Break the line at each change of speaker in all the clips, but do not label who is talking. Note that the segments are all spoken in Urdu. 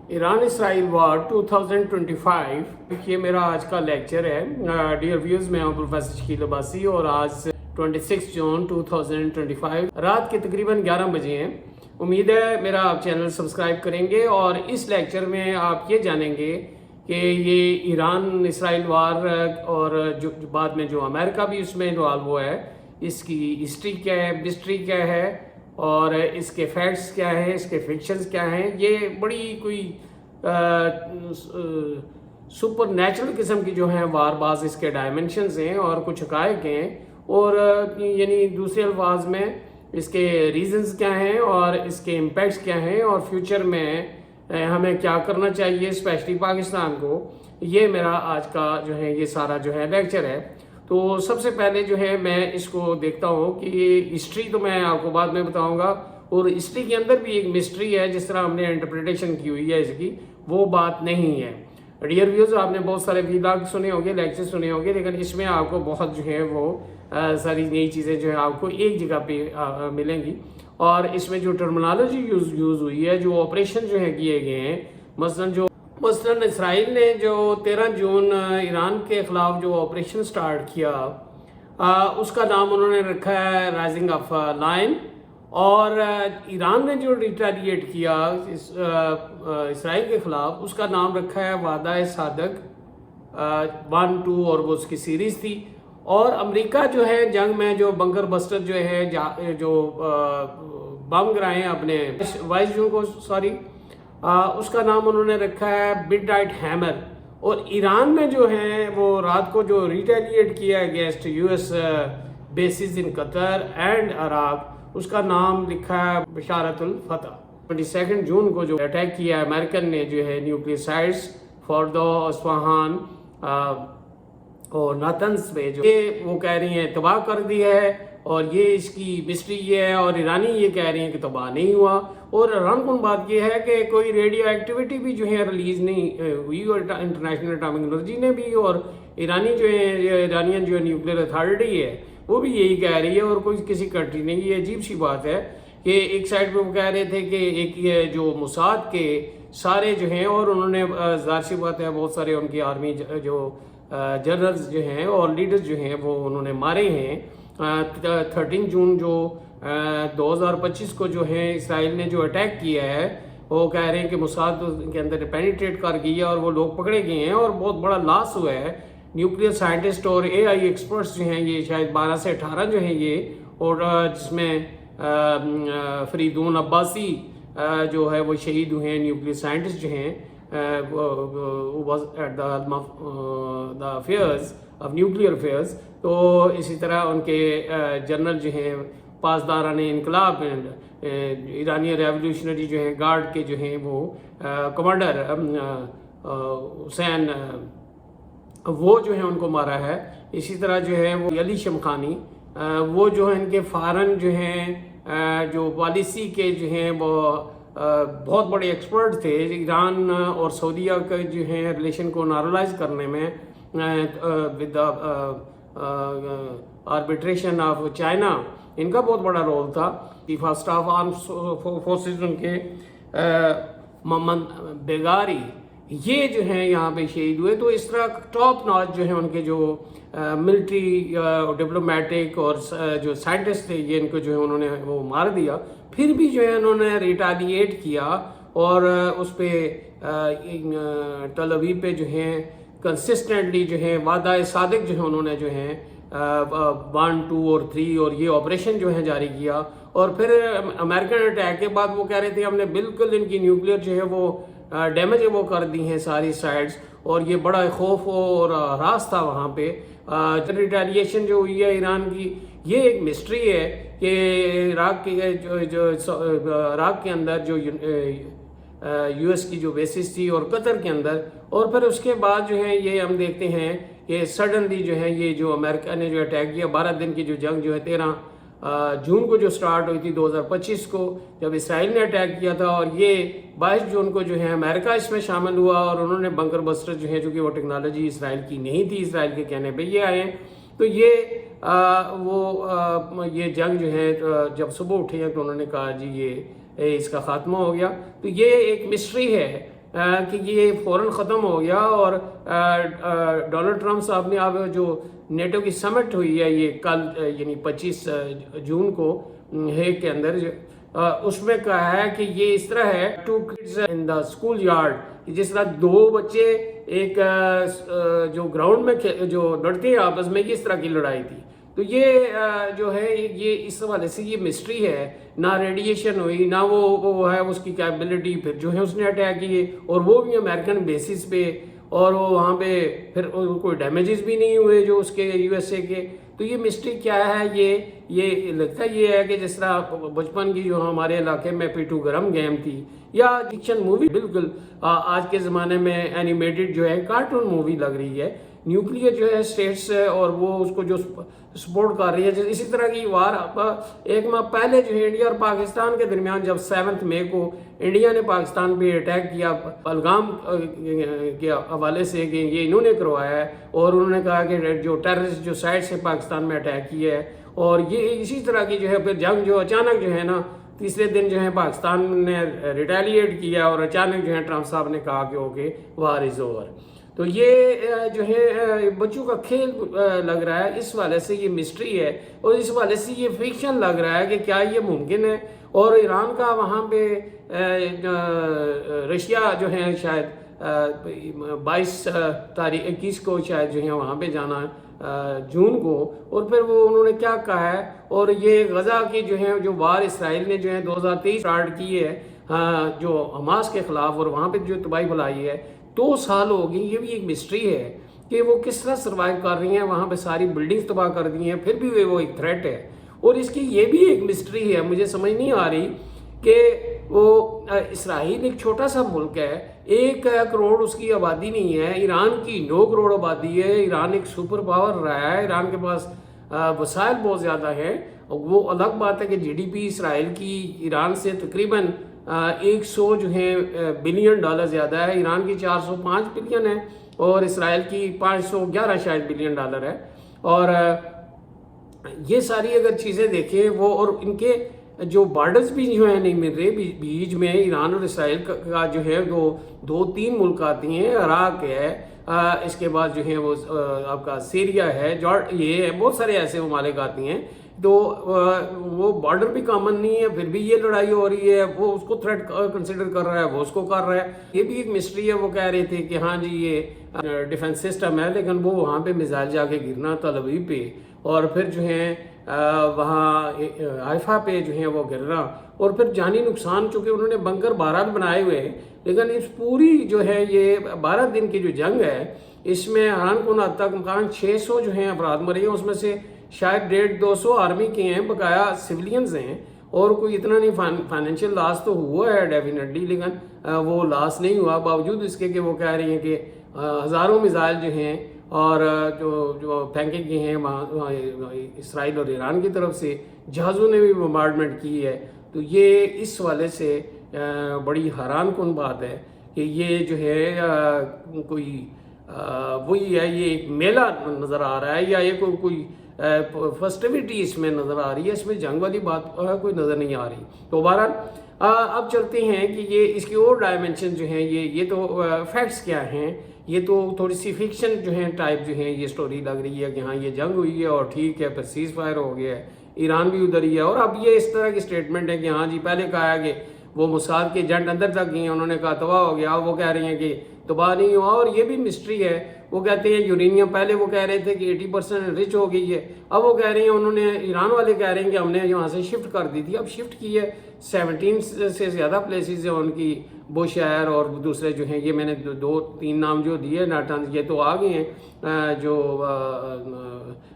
ایران اسرائیل وار 2025 یہ میرا آج کا لیکچر ہے. ڈیئر ویوز، میں ہوں پروفیسر شکیل عباسی اور آج 26 جون 2025 رات کے تقریباً 11 بجے ہیں. امید ہے میرا آپ چینل سبسکرائب کریں گے اور اس لیکچر میں آپ یہ جانیں گے کہ یہ ایران اسرائیل وار اور جو بعد میں جو امریکہ بھی اس میں انوالو ہوا ہے، اس کی ہسٹری کیا ہے، مسٹری کیا ہے اور اس کے فیکٹس کیا ہیں، اس کے فکشنز کیا ہیں. یہ بڑی کوئی سپر نیچرل قسم کی جو ہیں وار باز اس کے ڈائمنشنز ہیں اور کچھ حقائق ہیں، اور یعنی دوسرے الفاظ میں اس کے ریزنز کیا ہیں اور اس کے امپیکٹس کیا ہیں اور فیوچر میں ہمیں کیا کرنا چاہیے اسپیشلی پاکستان کو. یہ میرا آج کا جو ہے یہ سارا جو ہے لیکچر ہے. تو سب سے پہلے جو ہے میں اس کو دیکھتا ہوں کہ یہ ہسٹری تو میں آپ کو بعد میں بتاؤں گا، اور ہسٹری کے اندر بھی ایک مسٹری ہے. جس طرح ہم نے انٹرپریٹیشن کی ہوئی ہے اس کی، وہ بات نہیں ہے. ڈیئر ویوز، آپ نے بہت سارے ویلاگ سنے ہوں گے، لیکچر سنے ہوں گے، لیکن اس میں آپ کو بہت جو ہے وہ ساری نئی چیزیں جو ہے آپ کو ایک جگہ پہ ملیں گی. اور اس میں جو ٹرمنالوجی یوز ہوئی ہے، جو آپریشن جو ہے کیے گئے ہیں، مثلاً اسرائیل نے جو 13 جون ایران کے خلاف جو آپریشن سٹارٹ کیا، اس کا نام انہوں نے رکھا ہے رائزنگ آف لائن. اور ایران نے جو ریٹیلیٹ کیا اسرائیل کے خلاف، اس کا نام رکھا ہے وعدہ صادق 1 2، اور وہ اس کی سیریز تھی. اور امریکہ جو ہے جنگ میں جو بنکر بسٹر جو ہے جو بم گرائے ہیں اپنے 22 جون کو، اس کا نام انہوں نے رکھا ہے مڈ نائٹ ہیمر. اور ایران میں جو ہے وہ رات کو جو ریٹیلیٹ کیا against U S bases in Qatar and Iraq, اس کا نام لکھا ہے بشارت الفتح. 22 جون کو جو اٹیک کیا امریکن نے جو ہے نیوکلیئر سائٹس فوردو، اصفہان اور ناتنز پہ، جو یہ وہ کہہ رہی ہیں تباہ کر دی ہے، اور یہ اس کی مسٹری یہ ہے. اور ایرانی یہ کہہ رہی ہیں کہ تباہ نہیں ہوا. اور حیران کن بات یہ ہے کہ کوئی ریڈیو ایکٹیویٹی بھی جو ہے ریلیز نہیں ہوئی، اور انٹرنیشنل اٹامک انرجی نے بھی، اور ایرانی جو ہے ایرانین جو نیوکلیئر اتھارٹی ہے وہ بھی یہی کہہ رہی ہے، اور کوئی کسی کنٹری نہیں. یہ عجیب سی بات ہے کہ ایک سائڈ پہ وہ کہہ رہے تھے کہ ایک یہ جو موساد کے سارے جو ہیں، اور انہوں نے ظاہر سی بات ہے بہت سارے ان کی آرمی جو جنرلز جو ہیں اور لیڈرز جو ہیں وہ انہوں نے مارے ہیں. 13 جون جو 2025 کو جو ہے اسرائیل نے جو اٹیک کیا ہے، وہ کہہ رہے ہیں کہ موساد کے اندر پینیٹریٹ کر گئی ہے اور وہ لوگ پکڑے گئے ہیں، اور بہت بڑا لاس ہوا ہے. نیوکلیئر سائنٹسٹ اور اے آئی ایکسپرٹس جو ہیں، یہ شاید 12 سے 18 جو ہیں یہ، اور جس میں فریدون عباسی جو ہے وہ شہید ہوئے ہیں. نیوکلیئر سائنٹسٹ جو ہیں was at the affairs of nuclear affairs. تو اسی طرح ان کے جنرل جو ہیں پاسداران انقلاب ایرانی ریولیوشنری جو ہیں گارڈ کے جو ہیں وہ کمانڈر حسین، وہ جو ہیں ان کو مارا ہے. اسی طرح جو ہے وہ علی شمخانی، وہ جو ہیں ان کے فارن جو ہیں جو پالیسی کے جو ہیں وہ بہت بڑے ایکسپرٹ تھے ایران اور سعودیہ کے جو ہیں ریلیشن کو نارملائز کرنے میں ود آربیٹریشن آف چائنا. ان کا بہت بڑا رول تھا. Chief of staff arm forces ان کے محمد بیگاری، یہ جو ہیں یہاں پہ شہید ہوئے. تو اس طرح ٹاپ ناچ جو ہیں ان کے جو ملٹری ڈپلومیٹک اور جو سائنٹسٹ تھے، یہ ان کو جو ہے انہوں نے وہ مار دیا. پھر بھی جو ہے انہوں نے ریٹیلیٹ کیا، اور اس پہ تل ابیب پہ جو ہیں کنسسٹنٹلی جو ہے وعدہ صادق جو ہے انہوں نے جو ہے 1 2 اور 3 اور یہ آپریشن جو ہے جاری کیا. اور پھر امریکن اٹیک کے بعد وہ کہہ رہے تھے ہم نے بالکل ان کی نیوکلیئر جو ہے وہ ڈیمیج وہ کر دی ہیں ساری سائٹس، اور یہ بڑا خوف اور راز تھا وہاں پہ. ریٹیلیشن جو ہوئی ہے ایران کی، یہ ایک مسٹری ہے کہ عراق کے عراق کے اندر جو یو ایس کی جو بیسس تھی اور قطر کے اندر، اور پھر اس کے بعد جو ہے یہ ہم دیکھتے ہیں کہ سڈنلی جو ہے یہ جو امریکہ نے جو اٹیک کیا، 12 دن کی جو جنگ جو ہے 13 جون کو جو سٹارٹ ہوئی تھی 2025 کو جب اسرائیل نے اٹیک کیا تھا، اور یہ 22 جون کو جو ہے امریکہ اس میں شامل ہوا، اور انہوں نے بنکر بسٹر جو ہے، چونکہ وہ ٹیکنالوجی اسرائیل کی نہیں تھی، اسرائیل کے کہنے پہ یہ آئے ہیں. تو یہ جنگ جو ہے جب صبح اٹھے ہیں تو انہوں نے کہا جی یہ اس کا خاتمہ ہو گیا. تو یہ ایک مسٹری ہے کہ یہ فوراً ختم ہو گیا اور ڈونلڈ ٹرمپ صاحب نے اب جو نیٹو کی سمٹ ہوئی ہے یہ کل یعنی 25 جون کو ہیگ کے اندر اس میں کہا ہے کہ یہ اس طرح ہے 2 kids in the school yard، جس طرح 2 بچے ایک جو گراؤنڈ میں جو لڑتے ہیں آپس میں، اس طرح کی لڑائی تھی۔ تو یہ جو ہے یہ اس حوالے سے یہ مسٹری ہے، نہ ریڈیشن ہوئی، نہ وہ ہے اس کی کیپبلٹی، پھر جو ہے اس نے اٹیک کیے اور وہ بھی امریکن بیسس پہ، اور وہ وہاں پہ پھر کوئی ڈیمیجز بھی نہیں ہوئے جو اس کے یو ایس اے کے۔ تو یہ مسٹری کیا ہے؟ یہ لگتا یہ ہے کہ جس طرح بچپن کی جو ہمارے علاقے میں پیٹو گرم گیم تھی یا فکشن مووی، بالکل آج کے زمانے میں اینیمیٹڈ جو ہے کارٹون مووی لگ رہی ہے، نیوکلیئر جو ہے اسٹیٹس اور وہ اس کو جو سپورٹ کر رہی ہے، اسی طرح کی وار ایک ماہ پہلے جو ہے انڈیا اور پاکستان کے درمیان جب 7 مئی کو انڈیا نے پاکستان پہ اٹیک کیا پہلگام کے حوالے سے کہ یہ انہوں نے کروایا ہے، اور انہوں نے کہا کہ جو ٹیررسٹ جو سائڈ سے پاکستان میں اٹیک کیا ہے، اور یہ اسی طرح کی جو ہے پھر جنگ جو اچانک جو ہے نا تیسرے دن جو ہے پاکستان نے ریٹیلیٹ کیا اور اچانک جو ہے ٹرمپ صاحب نے کہا کہ اوکے وار از اوور۔ تو یہ جو ہے بچوں کا کھیل لگ رہا ہے، اس والے سے یہ مسٹری ہے اور اس والے سے یہ فکشن لگ رہا ہے کہ کیا یہ ممکن ہے۔ اور ایران کا وہاں پہ رشیا جو ہے شاید 21 کو شاید جو ہے وہاں پہ جانا جون کو، اور پھر وہ انہوں نے کیا کہا ہے، اور یہ غزہ کی جو ہے جو وار اسرائیل نے جو ہے 2023 سٹارٹ کی ہے جو حماس کے خلاف، اور وہاں پہ جو تباہی پھیلائی ہے 2 سال ہو گئی۔ یہ بھی ایک مسٹری ہے کہ وہ کس طرح سروائیو کر رہی ہیں، وہاں پہ ساری بلڈنگز تباہ کر دی ہیں، پھر بھی وہ ایک تھریٹ ہے۔ اور اس کی یہ بھی ایک مسٹری ہے، مجھے سمجھ نہیں آ رہی کہ وہ اسرائیل ایک چھوٹا سا ملک ہے، 1 کروڑ اس کی آبادی نہیں ہے، ایران کی 9 کروڑ آبادی ہے، ایران ایک سپر پاور رہا ہے، ایران کے پاس وسائل بہت زیادہ ہیں۔ وہ الگ بات ہے کہ جی ڈی پی اسرائیل کی ایران سے تقریباً 100 جو ہیں بلین ڈالر زیادہ ہے، ایران کی 405 بلین ہے اور اسرائیل کی 511 شاید بلین ڈالر ہے۔ اور یہ ساری اگر چیزیں دیکھیں وہ، اور ان کے جو بارڈرز بھی جو ہیں نہیں مل رہے، بیچ میں ایران اور اسرائیل کا جو ہے 2-3 ملک آتی ہیں، عراق ہے، اس کے بعد جو ہے وہ آپ کا سیریا ہے، یہ ہے، بہت سارے ایسے ممالک آتی ہیں۔ تو وہ بارڈر بھی کامن نہیں ہے، پھر بھی یہ لڑائی ہو رہی ہے، وہ اس کو تھریٹ کنسیڈر کر رہا ہے، وہ اس کو کر رہا ہے۔ یہ بھی ایک مسٹری ہے۔ وہ کہہ رہے تھے کہ ہاں جی یہ ڈیفنس سسٹم ہے، لیکن وہ وہاں پہ میزائل جا کے گرنا تل ابیب پہ، اور پھر جو ہے وہاں حیفا پہ جو ہے وہ گرنا، اور پھر جانی نقصان، چونکہ انہوں نے بنکر 12 بنائے ہوئے ہیں، لیکن اس پوری جو ہے یہ 12 دن کی جو جنگ ہے، اس میں حیران کن حد تک مکان 600 جو ہیں افراد مرے ہیں، اس میں سے شاید 150-200 آرمی کے ہیں، بقایا سیولینز ہیں، اور کوئی اتنا نہیں، فائنینشیل لاس تو ہوا ہے ڈیفینیٹلی، لیکن وہ لاس نہیں ہوا باوجود اس کے کہ وہ کہہ رہی ہیں کہ ہزاروں میزائل جو ہیں اور جو پھینکے گئے ہیں وہاں اسرائیل اور ایران کی طرف سے، جہازوں نے بھی بمبارڈمنٹ کی ہے۔ تو یہ اس والے سے بڑی حیران کن بات ہے کہ یہ جو ہے کوئی وہی ہے، یہ ایک میلہ نظر آ رہا ہے، یا یہ کوئی فیسٹیوٹی اس میں نظر آ رہی ہے، اس میں جنگ والی بات کوئی نظر نہیں آ رہی۔ تو بہرحال اب چلتے ہیں کہ یہ اس کی اور ڈائمنشن جو ہیں، یہ تو فیکٹس کیا ہیں، یہ تو تھوڑی سی فکشن جو ہیں ٹائپ جو ہیں یہ سٹوری لگ رہی ہے کہ ہاں یہ جنگ ہوئی ہے اور ٹھیک ہے، پھر سیز فائر ہو گیا ہے، ایران بھی ادھر ہی ہے، اور اب یہ اس طرح کی سٹیٹمنٹ ہے کہ ہاں جی پہلے کہا ہے کہ وہ موساد کے ایجنٹ اندر تک گئے ہیں، انہوں نے کہا تباہ ہو گیا، وہ کہہ رہی ہیں کہ تباہ نہیں ہوا، اور یہ بھی مسٹری ہے۔ وہ کہتے ہیں یورینیم، پہلے وہ کہہ رہے تھے کہ 80% رچ ہو گئی ہے، اب وہ کہہ رہے ہیں، انہوں نے ایران والے کہہ رہے ہیں کہ ہم نے یہاں سے شفٹ کر دی تھی، اب شفٹ کی ہے، 17 سے زیادہ پلیسز ہیں ان کی، بوشہر اور دوسرے جو ہیں، یہ میں نے 2-3 نام جو دیے ناٹنز، یہ تو آ گئے ہیں، جو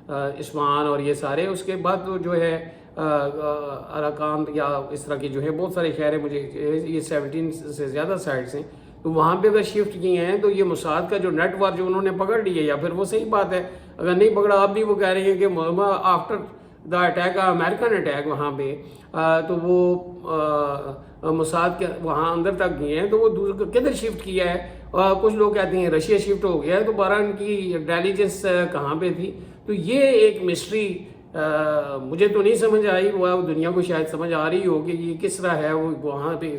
عثمان اور یہ سارے، اس کے بعد جو ہے اراکان یا اس طرح کے جو ہے بہت سارے شہر ہیں، مجھے یہ 17 سے زیادہ سائٹس ہیں، تو وہاں پہ اگر شفٹ کیے ہیں تو یہ موساد کا جو نیٹ ورک جو انہوں نے پکڑ لی ہے، یا پھر وہ صحیح بات ہے، اگر نہیں پکڑا اب بھی وہ کہہ رہے ہیں کہ after the attack American attack وہاں پہ تو وہ موساد کے وہاں اندر تک گئے ہیں، تو وہ کدھر شفٹ کیا ہے، کچھ لوگ کہتے ہیں رشیا شفٹ ہو گیا ہے، تو 12 ان کی انٹیلیجنس کہاں پہ تھی۔ تو یہ ایک مسٹری مجھے تو نہیں سمجھ آئی، وہ دنیا کو شاید سمجھ آ رہی ہو کہ یہ کس طرح ہے، وہ وہاں پہ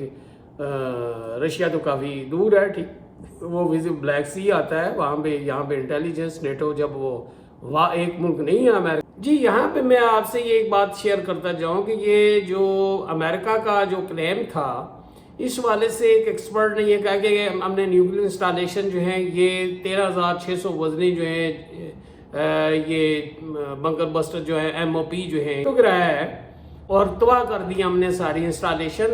رشیا تو کافی دور ہے، ٹھیک، وہ بلیک سی آتا ہے وہاں پہ، یہاں پہ انٹیلیجنس نیٹو جب وہ ایک ملک نہیں ہے امریکہ۔ جی یہاں پہ میں آپ سے یہ ایک بات شیئر کرتا جاؤں کہ یہ جو امریکہ کا جو کلیم تھا، اس والے سے ایک ایکسپرٹ نے یہ کہا کہ ہم نے نیوکلیر انسٹالیشن جو ہیں یہ 13,600 وزنی جو ہیں یہ بنکر بسٹر جو ہے MOP جو ہے ٹک رہا ہے اور تباہ کر دیا ہم نے ساری انسٹالیشن۔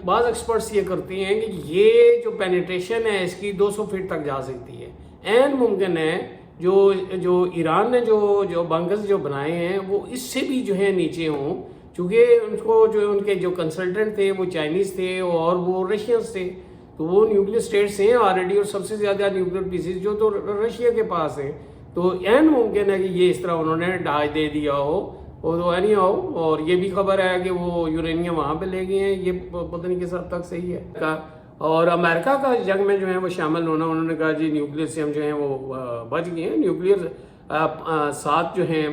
بعض ایکسپرٹس یہ کرتی ہیں کہ یہ جو پینیٹریشن ہے اس کی 200 فٹ تک جا سکتی ہے۔ این ممکن ہے جو ایران نے جو بنکرز جو بنائے ہیں وہ اس سے بھی جو ہے نیچے ہوں، چونکہ ان کو جو ان کے جو کنسلٹنٹ تھے وہ چائنیز تھے اور وہ رشینز تھے، تو وہ نیوکلیر اسٹیٹس ہیں آلریڈی، اور سب سے زیادہ نیوکلیر پیسز جو تو رشیا کے پاس ہیں، تو این ممکن ہے کہ یہ اس طرح انہوں نے ڈھائی دے دیا ہو، اور یہ بھی خبر ہے کہ وہ یورینیم وہاں پہ لے گئے ہیں، یہ پتہ نہیں کس حد تک صحیح ہے۔ اور امریکہ کا جنگ میں جو ہے وہ شامل ہونا، انہوں نے کہا جی نیوکلیر سے ہم جو ہیں وہ بچ گئے ہیں، نیوکلیر 7 جو ہیں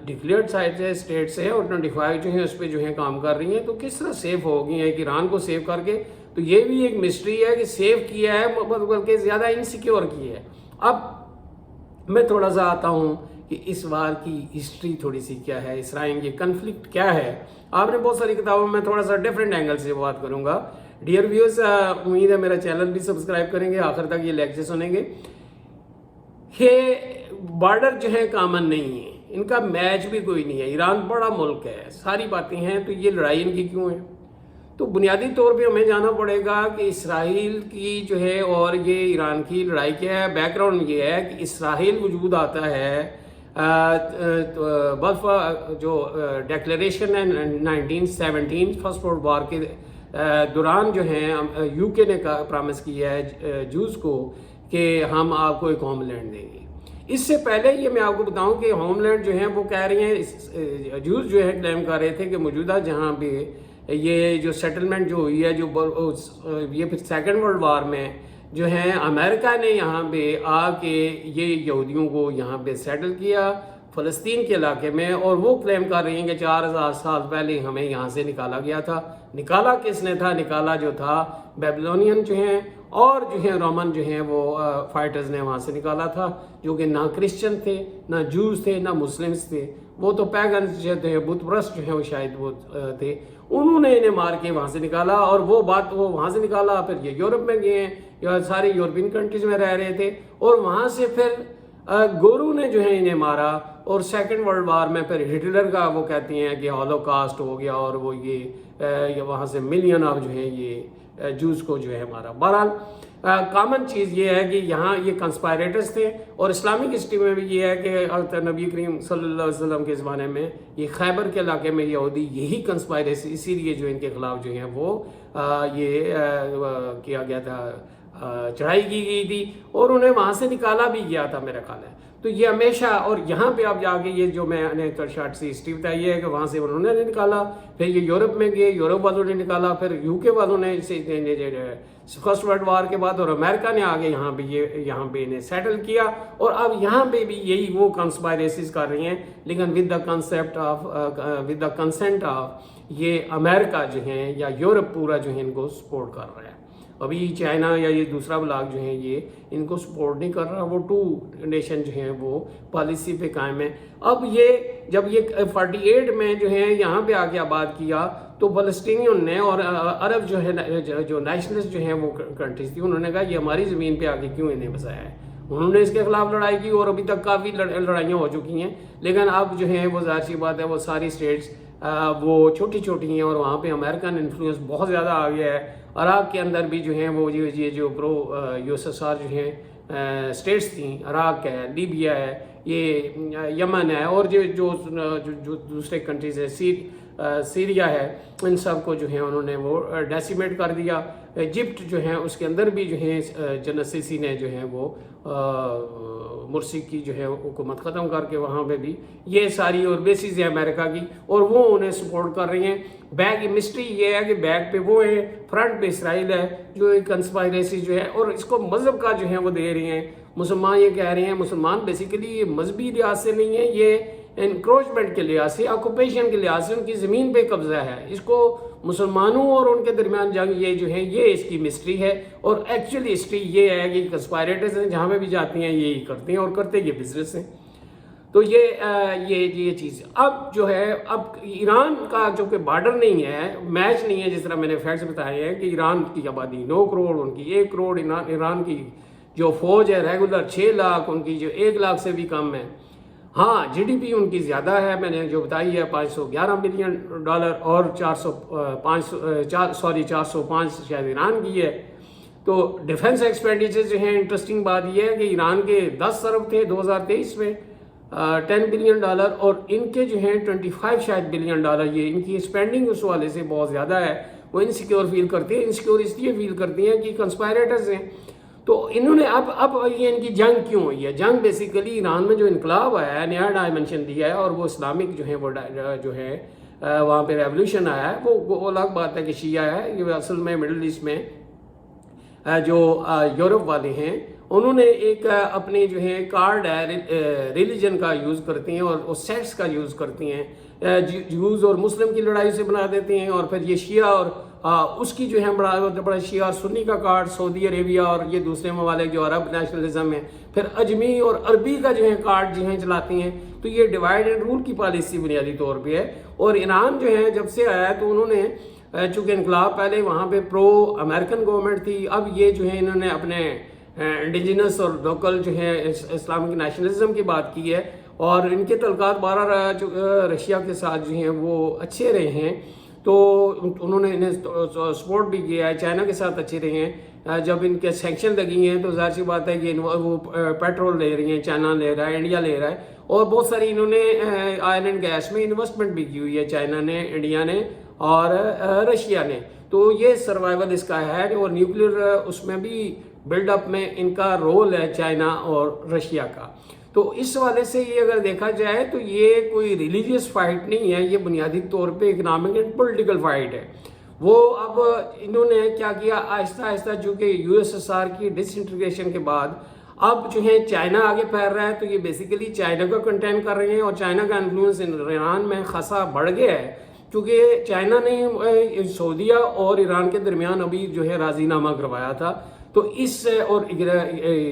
ڈکلیئرڈ سائٹ ہے اسٹیٹس ہے، اور 25 جو ہیں اس پہ جو ہیں کام کر رہی ہیں، تو کس طرح سیف ہو گئی ہیں کہ ایران کو سیو کر کے، تو یہ بھی ایک مسٹری ہے کہ سیو کیا ہے بلکہ زیادہ انسیکیور کی ہے۔ اب میں تھوڑا سا آتا ہوں کہ اس وار کی ہسٹری تھوڑی سی کیا ہے، اسرائیل کی کنفلکٹ کیا ہے۔ آپ نے بہت ساری کتابوں میں تھوڑا سا ڈیفرنٹ اینگل سے بات کروں گا۔ ڈیئر ویورز، امید ہے میرا چینل بھی سبسکرائب کریں گے، آخر تک یہ لیکچر سنیں گے۔ یہ بارڈر جو ہے کامن نہیں ہے، ان کا میچ بھی کوئی نہیں ہے، ایران بڑا ملک ہے، ساری باتیں ہیں، تو یہ لڑائی ان کی کیوں ہے؟ تو بنیادی طور پہ ہمیں جانا پڑے گا کہ اسرائیل کی جو ہے اور یہ ایران کی لڑائی کیا ہے۔ بیک گراؤنڈ یہ ہے کہ اسرائیل وجود آتا ہے بلف جو ڈیکلیریشن ہے 1917 فرسٹ ورلڈ وار کے دوران جو ہیں UK نے پرامس کیا ہے جوز کو کہ ہم آپ کو ایک ہوم لینڈ دیں گے۔ اس سے پہلے یہ میں آپ کو بتاؤں کہ ہوم لینڈ جو ہیں وہ کہہ رہی ہیں، جوز جو ہے کلیم کر رہے تھے کہ موجودہ جہاں پہ یہ جو سیٹلمنٹ جو ہوئی ہے، جو یہ پھر سیکنڈ ورلڈ وار میں جو ہے امریکہ نے یہاں پہ آ کے یہ یہودیوں کو یہاں پہ سیٹل کیا فلسطین کے علاقے میں، اور وہ کلیم کر رہی ہیں کہ 4000 سال پہلے ہمیں یہاں سے نکالا گیا تھا۔ نکالا کس نے تھا؟ نکالا جو تھا بیبلونین جو ہیں اور جو ہیں رومن جو ہیں وہ فائٹرز نے وہاں سے نکالا تھا، جو کہ نہ کرسچن تھے، نہ جوز تھے، نہ مسلمز تھے، وہ تو پیگنز جو تھے، بت پرست جو ہیں وہ شاید وہ تھے، انہوں نے انہیں مار کے وہاں سے نکالا، اور وہ وہاں سے نکالا، پھر یہ یورپ میں گئے ہیں، یا ساری یورپین کنٹریز میں رہ رہے تھے، اور وہاں سے پھر گورو نے جو ہے انہیں مارا، اور سیکنڈ ورلڈ وار میں پھر ہٹلر کا وہ کہتے ہیں کہ ہولو کاسٹ ہو گیا، اور وہ یہ وہاں سے ملین آف جو ہیں یہ جوز کو جو ہے مارا۔ بہرحال کامن چیز یہ ہے کہ یہاں یہ کنسپائریٹرز تھے، اور اسلامک ہسٹری میں بھی یہ ہے کہ نبی کریم صلی اللہ علیہ وسلم کے زمانے میں یہ خیبر کے علاقے میں یہودی یہی کنسپائریسی، اسی لیے جو ان کے خلاف جو ہیں وہ یہ کیا گیا تھا، چڑھائی کی گئی تھی، اور انہیں وہاں سے نکالا بھی گیا تھا میرا خیال ہے۔ تو یہ ہمیشہ، اور یہاں پہ آپ جا کے یہ جو میں نے شارٹ سی ہسٹری بتائی ہے کہ وہاں سے انہوں نے نکالا، پھر یہ یورپ میں گئے، یورپ والوں نے نکالا، پھر UK والوں نے فرسٹ ورلڈ وار کے بعد، اور امریکہ نے آگے یہاں پہ انہیں سیٹل کیا، اور اب یہاں پہ بھی یہی وہ کنسپائریسیز کر رہی ہیں، لیکن ود دا کنسنٹ آف یہ امریکہ جو ہیں یا یورپ پورا جو ہے ان کو سپورٹ کر رہا ہے۔ ابھی چائنا یا یہ دوسرا بلاک جو ہیں یہ ان کو سپورٹ نہیں کر رہا، وہ 2 نیشن جو ہیں وہ پالیسی پہ قائم ہے۔ اب یہ جب یہ 48 میں جو ہیں یہاں پہ آ کے آباد کیا، تو فلسطینیوں نے اور عرب جو ہے جو نیشنلسٹ جو ہیں وہ کنٹریز تھی، انہوں نے کہا یہ ہماری زمین پہ آ کے کیوں انہیں بسایا ہے، انہوں نے اس کے خلاف لڑائی کی، اور ابھی تک کافی لڑائیاں ہو چکی ہیں، لیکن اب جو ہیں وہ ظاہر سی بات ہے وہ ساری اسٹیٹس وہ چھوٹی چھوٹی ہیں، اور وہاں پہ امریکن انفلوئنس بہت زیادہ آ گیا ہے۔ عراق کے اندر بھی جو ہیں وہ یہ جو پرو USSR جو ہیں اسٹیٹس تھیں، عراق ہے، لیبیا ہے، یہ یمن ہے، اور جو دوسرے کنٹریز ہے، سیریا ہے، ان سب کو جو ہیں انہوں نے وہ ڈیسیمیٹ کر دیا۔ ایجپٹ جو ہیں اس کے اندر بھی جو ہیں جنرل سیسی نے جو ہیں وہ مرسی کی جو ہے حکومت ختم کر کے وہاں پہ بھی یہ ساری اور بیسز ہے امریکہ کی، اور وہ انہیں سپورٹ کر رہی ہیں۔ بیک مسٹری یہ ہے کہ بیک پہ وہ ہے، فرنٹ پہ اسرائیل ہے، جو ایک کنسپائریسی جو ہے، اور اس کو مذہب کا جو ہے وہ دے رہی ہیں۔ مسلمان یہ کہہ رہے ہیں، مسلمان بیسیکلی یہ مذہبی لحاظ سے نہیں ہے، یہ انکروچمنٹ کے لحاظ سے، آکوپیشن کے لحاظ سے ان کی زمین پہ قبضہ ہے. اس کو مسلمانوں اور ان کے درمیان جنگ یہ جو ہے یہ اس کی مسٹری ہے. اور ایکچولی ہسٹری یہ ہے کہ کنسپائریٹرز ہیں جہاں پہ بھی جاتی ہیں یہی کرتے ہیں اور کرتے یہ بزنس ہیں. تو یہ چیز اب جو ہے اب ایران کا جو کہ بارڈر نہیں ہے، میچ نہیں ہے، جس طرح میں نے فیکٹس بتائے ہیں کہ ایران کی آبادی 9 کروڑ، ان کی 1 کروڑ، ایران کی جو فوج ہے ریگولر 6 لاکھ، ان کی جو 1 لاکھ سے بھی کم ہے. ہاں جی ڈی پی ان کی زیادہ ہے، میں نے جو بتائی ہے $511 بلین اور 405 شاید ایران کی ہے. تو ڈیفنس ایکسپینڈیچر جو ہیں، انٹرسٹنگ بات یہ ہے کہ ایران کے 10 ارب تھے 2023 میں، $10 بلین، اور ان کے جو ہیں 25 شاید بلین ڈالر. یہ ان کی اسپینڈنگ اس والے سے بہت زیادہ ہے. وہ انسیکیور فیل کرتے ہیں، انسیکیور اس لیے فیل کرتی ہیں کہ کنسپائریٹرز ہیں. تو انہوں نے اب یہ ان کی جنگ کیوں ہوئی ہے؟ جنگ بیسیکلی ایران میں جو انقلاب آیا ہے، نیا ڈائمنشن دیا ہے، اور وہ اسلامک جو ہے وہ جو ہے وہاں پہ ریولوشن آیا ہے. وہ الگ بات ہے کہ شیعہ ہے، یہ اصل میں مڈل ایسٹ میں جو یورپ والے ہیں انہوں نے ایک اپنے جو ہے کارڈ ہے ریلیجن کا یوز کرتے ہیں اور سیکٹس کا یوز کرتے ہیں. جوز اور مسلم کی لڑائی سے بنا دیتے ہیں، اور پھر یہ شیعہ اور اس کی جو ہے بڑا شیعہ اور سنی کا کارڈ سعودی عربیہ اور یہ دوسرے ممالک جو عرب نیشنلزم ہے، پھر اجمی اور عربی کا جو ہے کارڈ جو ہیں چلاتے ہیں. تو یہ ڈیوائڈ اینڈ رول کی پالیسی بنیادی طور پہ ہے. اور ایران جو ہے جب سے آیا تو انہوں نے چونکہ انقلاب پہلے وہاں پہ پرو امریکن گورنمنٹ تھی، اب یہ جو ہے انہوں نے اپنے انڈیجنس اور لوکل جو ہے اسلامک نیشنلزم کی بات کی ہے. اور ان کے تعلقات 12 رشیا کے ساتھ جو ہیں وہ اچھے رہے ہیں، تو انہوں نے انہیں سپورٹ بھی کیا ہے. چائنا کے ساتھ اچھے رہے ہیں. جب ان کے سینکشن لگی ہیں تو ظاہر سی بات ہے کہ وہ پیٹرول لے رہی ہیں، چائنا لے رہا ہے، انڈیا لے رہا ہے، اور بہت ساری انہوں نے آئل اینڈ گیس میں انویسٹمنٹ بھی کی ہوئی ہے، چائنا نے، انڈیا نے اور رشیا نے. تو یہ سروائیول اس کا ہے. اور نیوکلیر اس میں بھی بلڈ اپ میں ان کا رول ہے چائنا اور رشیا کا. تو اس حوالے سے یہ اگر دیکھا جائے تو یہ کوئی ریلیجیس فائٹ نہیں ہے، یہ بنیادی طور پہ اکنامک اینڈ پولیٹیکل فائٹ ہے. وہ اب انہوں نے کیا کیا، آہستہ آہستہ چونکہ یو ایس ایس آر کی ڈس انٹیگریشن کے بعد اب جو ہے چائنا آگے پھیل رہا ہے، تو یہ بیسیکلی چائنا کو کنٹین کر رہے ہیں. اور چائنا کا انفلوئنس ایران میں خاصا بڑھ گیا ہے، کیونکہ چائنا نے سعودیہ اور ایران کے درمیان ابھی جو ہے راضی نامہ کروایا تھا. تو اس اور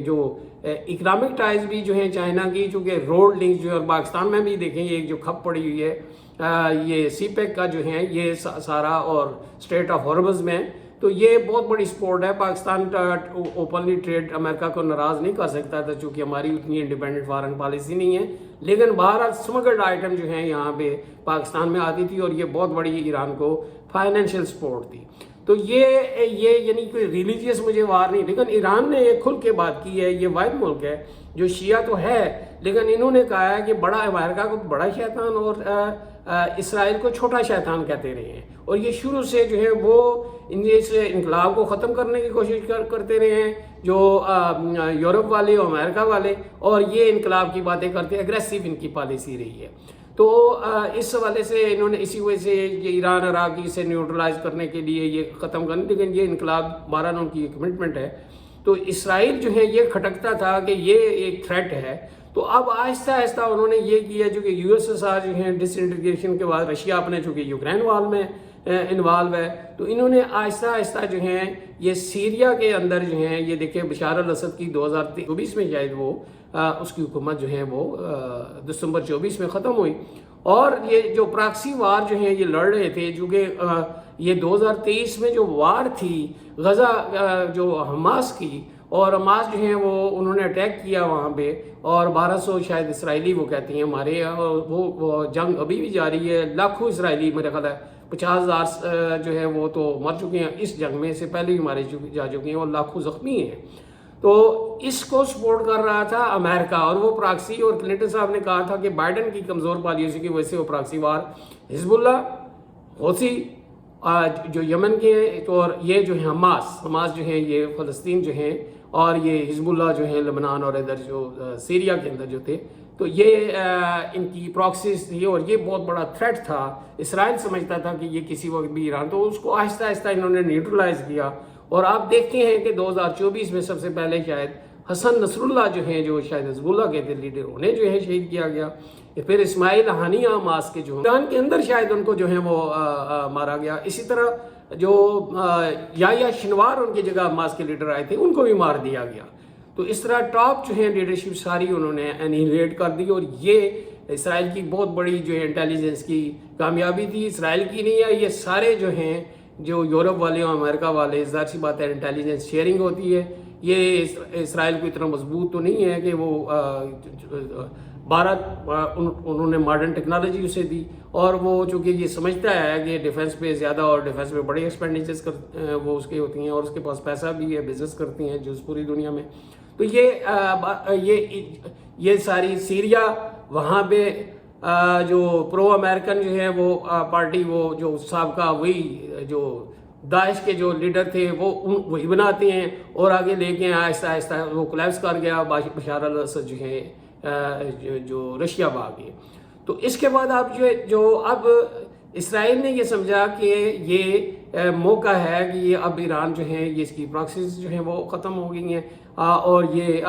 جو اکنامک ٹائز بھی جو ہیں چائنا کی، چونکہ روڈ لنکس جو ہے پاکستان میں بھی دیکھیں یہ جو کھپ پڑی ہوئی ہے یہ سی پیک کا جو ہے یہ سارا، اور اسٹریٹ آف ہارمز میں، تو یہ بہت بڑی سپورٹ ہے. پاکستان اوپنلی ٹریڈ امریکہ کو ناراض نہیں کر سکتا تھا چونکہ ہماری اتنی انڈیپینڈنٹ فارن پالیسی نہیں ہے، لیکن بہرحال سمگلڈ آئٹم جو ہیں یہاں پہ پاکستان میں آتی تھی، اور یہ بہت بڑی ایران کو فائنینشیل سپورٹ تھی. تو یہ یعنی کوئی ریلیجیس مجھے وار نہیں، لیکن ایران نے ایک کھل کے بات کی ہے. یہ واحد ملک ہے جو شیعہ تو ہے، لیکن انہوں نے کہا ہے کہ بڑا امریکہ کو بڑا شیطان اور اسرائیل کو چھوٹا شیطان کہتے رہے ہیں. اور یہ شروع سے جو ہے وہ اس انقلاب کو ختم کرنے کی کوشش کرتے رہے ہیں، جو یورپ والے اور امریکہ والے، اور یہ انقلاب کی باتیں کرتے، اگریسو ان کی پالیسی رہی ہے. تو اس حوالے سے انہوں نے اسی وجہ سے یہ ایران عراقی سے نیوٹرلائز کرنے کے لیے یہ ختم کرنے، لیکن یہ انقلاب 12 ان کی کمٹمنٹ ہے. تو اسرائیل جو ہے یہ کھٹکتا تھا کہ یہ ایک تھریٹ ہے. تو اب آہستہ آہستہ انہوں نے یہ کیا، جو کہ یو ایس ایس آر جو ہیں ڈس انٹیگریشن کے بعد رشیا اپنے چونکہ یوکرین وار میں انوالو ہے، تو انہوں نے آہستہ آہستہ جو ہیں یہ سیریا کے اندر جو ہیں یہ دیکھیں بشار الاسد کی 2024 میں شاید وہ اس کی حکومت جو ہے وہ دسمبر 24 میں ختم ہوئی. اور یہ جو پراکسی وار جو ہیں یہ لڑ رہے تھے، جو کہ یہ 2023 میں جو وار تھی غزہ جو حماس کی، اور حماس جو ہیں وہ انہوں نے اٹیک کیا وہاں پہ، اور 1200 شاید اسرائیلی وہ کہتے ہیں ہمارے، وہ جنگ ابھی بھی جاری ہے. لاکھوں اسرائیلی میرے خیال ہے 50,000 جو ہے وہ تو مر چکے ہیں اس جنگ میں، سے پہلے بھی مارے جا چکے ہیں، اور لاکھوں زخمی ہیں. تو اس کو سپورٹ کر رہا تھا امریکہ، اور وہ پراکسی، اور کلنٹن صاحب نے کہا تھا کہ بائیڈن کی کمزور پالیسی کی وجہ سے وہ پراکسی وار حزب اللہ، حوثی جو یمن کے ہیں، اور یہ جو ہیں حماس جو ہیں یہ فلسطین جو ہیں، اور یہ حزب اللہ جو ہیں لبنان اور ادھر جو سیریا کے اندر جو تھے، تو یہ ان کی پراکسیز تھی. اور یہ بہت بڑا تھریٹ تھا. اسرائیل سمجھتا تھا کہ یہ کسی وقت بھی ایران، تو اس کو آہستہ آہستہ انہوں نے نیوٹرلائز کیا. اور آپ دیکھتے ہیں کہ 2024 میں سب سے پہلے شاید حسن نصر اللہ جو ہیں جو شاید حزب اللہ کے تھے لیڈر, انہیں جو ہے شہید کیا گیا. پھر اسماعیل ہانیہ حماس کے جو ایران کے اندر شاید ان کو جو ہے وہ مارا گیا. اسی طرح جو یحییٰ سنوار ان کی جگہ حماس کے لیڈر آئے تھے ان کو بھی مار دیا گیا. تو اس طرح ٹاپ جو ہے لیڈرشپ ساری انہوں نے انہیلیٹ کر دی, اور یہ اسرائیل کی بہت بڑی جو ہے انٹیلیجنس کی کامیابی تھی. اسرائیل کی نہیں ہے, یہ سارے جو ہیں جو یورپ والے اور امریکہ والے, ظاہر سی بات ہے انٹیلیجنس شیئرنگ ہوتی ہے. یہ اسرائیل کو اتنا مضبوط تو نہیں ہے کہ وہ انہوں نے ماڈرن ٹیکنالوجی اسے دی, اور وہ چونکہ یہ سمجھتا ہے کہ ڈیفنس پہ زیادہ اور ڈیفنس پہ بڑے ایکسپینڈیچرز وہ اس کے ہوتی ہیں, اور اس کے پاس پیسہ بھی ہے, بزنس کرتی ہیں جو پوری دنیا میں. تو یہ ساری سیریا وہاں پہ جو پرو امریکن جو ہے وہ پارٹی, وہ جو سابقہ وہی جو داعش کے جو لیڈر تھے وہی بناتے ہیں, اور آگے لے کے آہستہ آہستہ وہ کولیپس کر گیا. بشار الاسد جو ہے جو رشیا بھاگ گئے. تو اس کے بعد اب اب اسرائیل نے یہ سمجھا کہ یہ موقع ہے کہ یہ اب ایران جو ہے یہ اس کی پراکسیز جو ہیں وہ ختم ہو گئی ہیں, اور یہ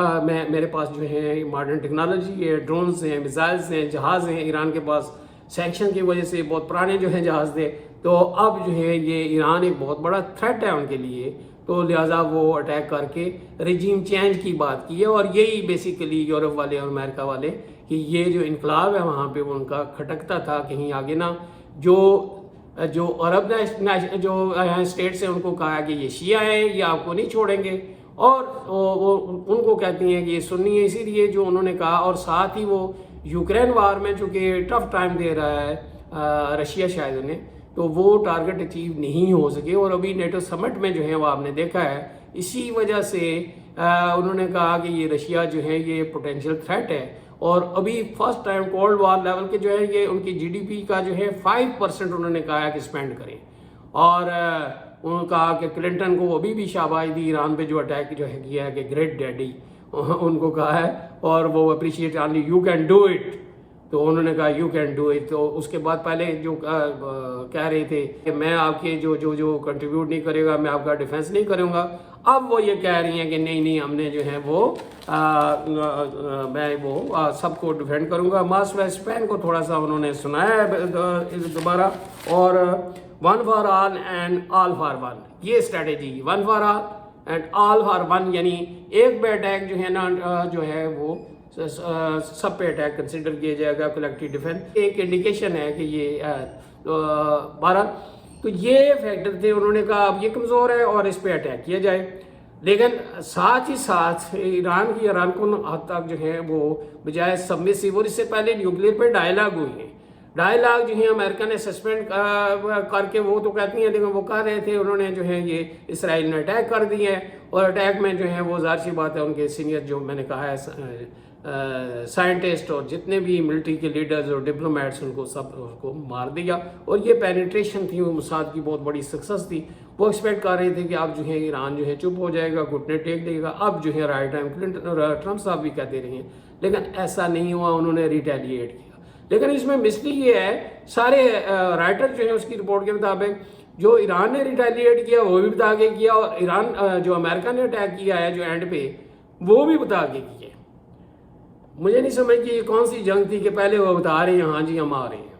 میرے پاس جو ہے ماڈرن ٹیکنالوجی ہے, ڈرونز ہیں, میزائلز ہیں, جہاز ہیں. ایران کے پاس سینکشن کی وجہ سے بہت پرانے جو ہیں جہاز تھے, تو اب جو ہے یہ ایران ایک بہت بڑا تھریٹ ہے ان کے لیے. تو لہٰذا وہ اٹیک کر کے رجیم چینج کی بات کی ہے, اور یہی بیسیکلی یورپ والے اور امریکہ والے کہ یہ جو انقلاب ہے وہاں پہ ان کا کھٹکتا تھا کہیں آگے نہ. جو عرب جو اسٹیٹس ہیں ان کو کہا کہ یہ شیعہ ہیں, یہ آپ کو نہیں چھوڑیں گے, اور ان کو کہتی ہیں کہ یہ سنی ہے, اسی لیے جو انہوں نے کہا. اور ساتھ ہی وہ یوکرین وار میں چونکہ ٹف ٹائم دے رہا ہے رشیا شاید انہیں, تو وہ ٹارگٹ اچیو نہیں ہو سکے. اور ابھی نیٹو سمٹ میں جو ہے وہ آپ نے دیکھا ہے, اسی وجہ سے انہوں نے کہا کہ یہ رشیا جو ہے یہ پوٹینشیل تھریٹ ہے. اور ابھی first time cold war level کے جو ہے یہ ان کی جی ڈی پی کا جو ہے 5% انہوں نے کہا ہے کہ اسپینڈ کریں. اور انہوں نے کہا کہ کلنٹن کو ابھی بھی شاباش دی ایران پہ جو اٹیک جو ہے کیا ہے کہ گریٹ ڈیڈی ان کو کہا ہے, اور وہ appreciate only you can do it. تو انہوں نے کہا یو کین ڈو اٹ. تو اس کے بعد پہلے جو کہہ رہے تھے کہ میں آپ کے جو کنٹریبیوٹ نہیں کرے گا میں آپ کا ڈیفنس نہیں کروں گا, اب وہ یہ کہہ رہی ہیں کہ نہیں ہم نے جو ہے وہ میں وہ سب کو ڈیفینڈ کروں گا. ماس ویسٹ پین کو تھوڑا سا انہوں نے سنایا ہے دوبارہ, اور one for all and all for one, یہ strategy one for all and all for one, یعنی ایک پہ اٹیک جو ہے نا جو ہے وہ سب پہ اٹیک کنسیڈر کیا جائے گا, کلیکٹیو ڈیفینس. ایک انڈیکیشن ہے کہ یہ 12 تو یہ فیکٹر تھے. انہوں نے کہا اب یہ کمزور ہے اور اس پہ اٹیک کیا جائے, لیکن ساتھ ہی ساتھ ایران کی ارکان حد تک جو ہے وہ بجائے سبمسیو, اور اس سے پہلے نیوکلیئر پہ ڈائلاگ ہوئی ہیں. ڈائلاگ جو ہے امریکہ نے سسپینڈ کر کے وہ تو کہتی ہیں, لیکن وہ کہہ رہے تھے انہوں نے جو ہے یہ اسرائیل نے اٹیک کر دی ہے, اور اٹیک میں جو ہے وہ ظاہر سی بات ہے ان کے سینئر جو میں نے کہا ہے سائنٹسٹ اور جتنے بھی ملٹری کے لیڈرز اور ڈپلومیٹس ان کو سب کو مار دیا. اور یہ پینیٹریشن تھی وہ موساد کی بہت بڑی سکسس تھی. وہ ایکسپیکٹ کر رہے تھے کہ اب جو ہے ایران جو ہے چپ ہو جائے گا, گھٹنے ٹیک دے گا. اب جو ہے رائٹ ٹائم کلنٹن اور ٹرمپ صاحب بھی کہتے رہے ہیں, لیکن ایسا نہیں ہوا, انہوں نے ریٹیلیٹ کیا. لیکن اس میں مسئلہ یہ ہے, سارے رائٹر جو ہیں اس کی رپورٹ کے مطابق جو ایران نے ریٹیلیٹ کیا وہ بھی بتا کے کیا, اور ایران جو امریکہ نے اٹیک کیا ہے جو اینڈ پہ وہ بھی بتا کے کیا. مجھے نہیں سمجھ کہ یہ کون سی جنگ تھی کہ پہلے وہ بتا رہے ہیں ہاں جی ہم آ رہے ہیں.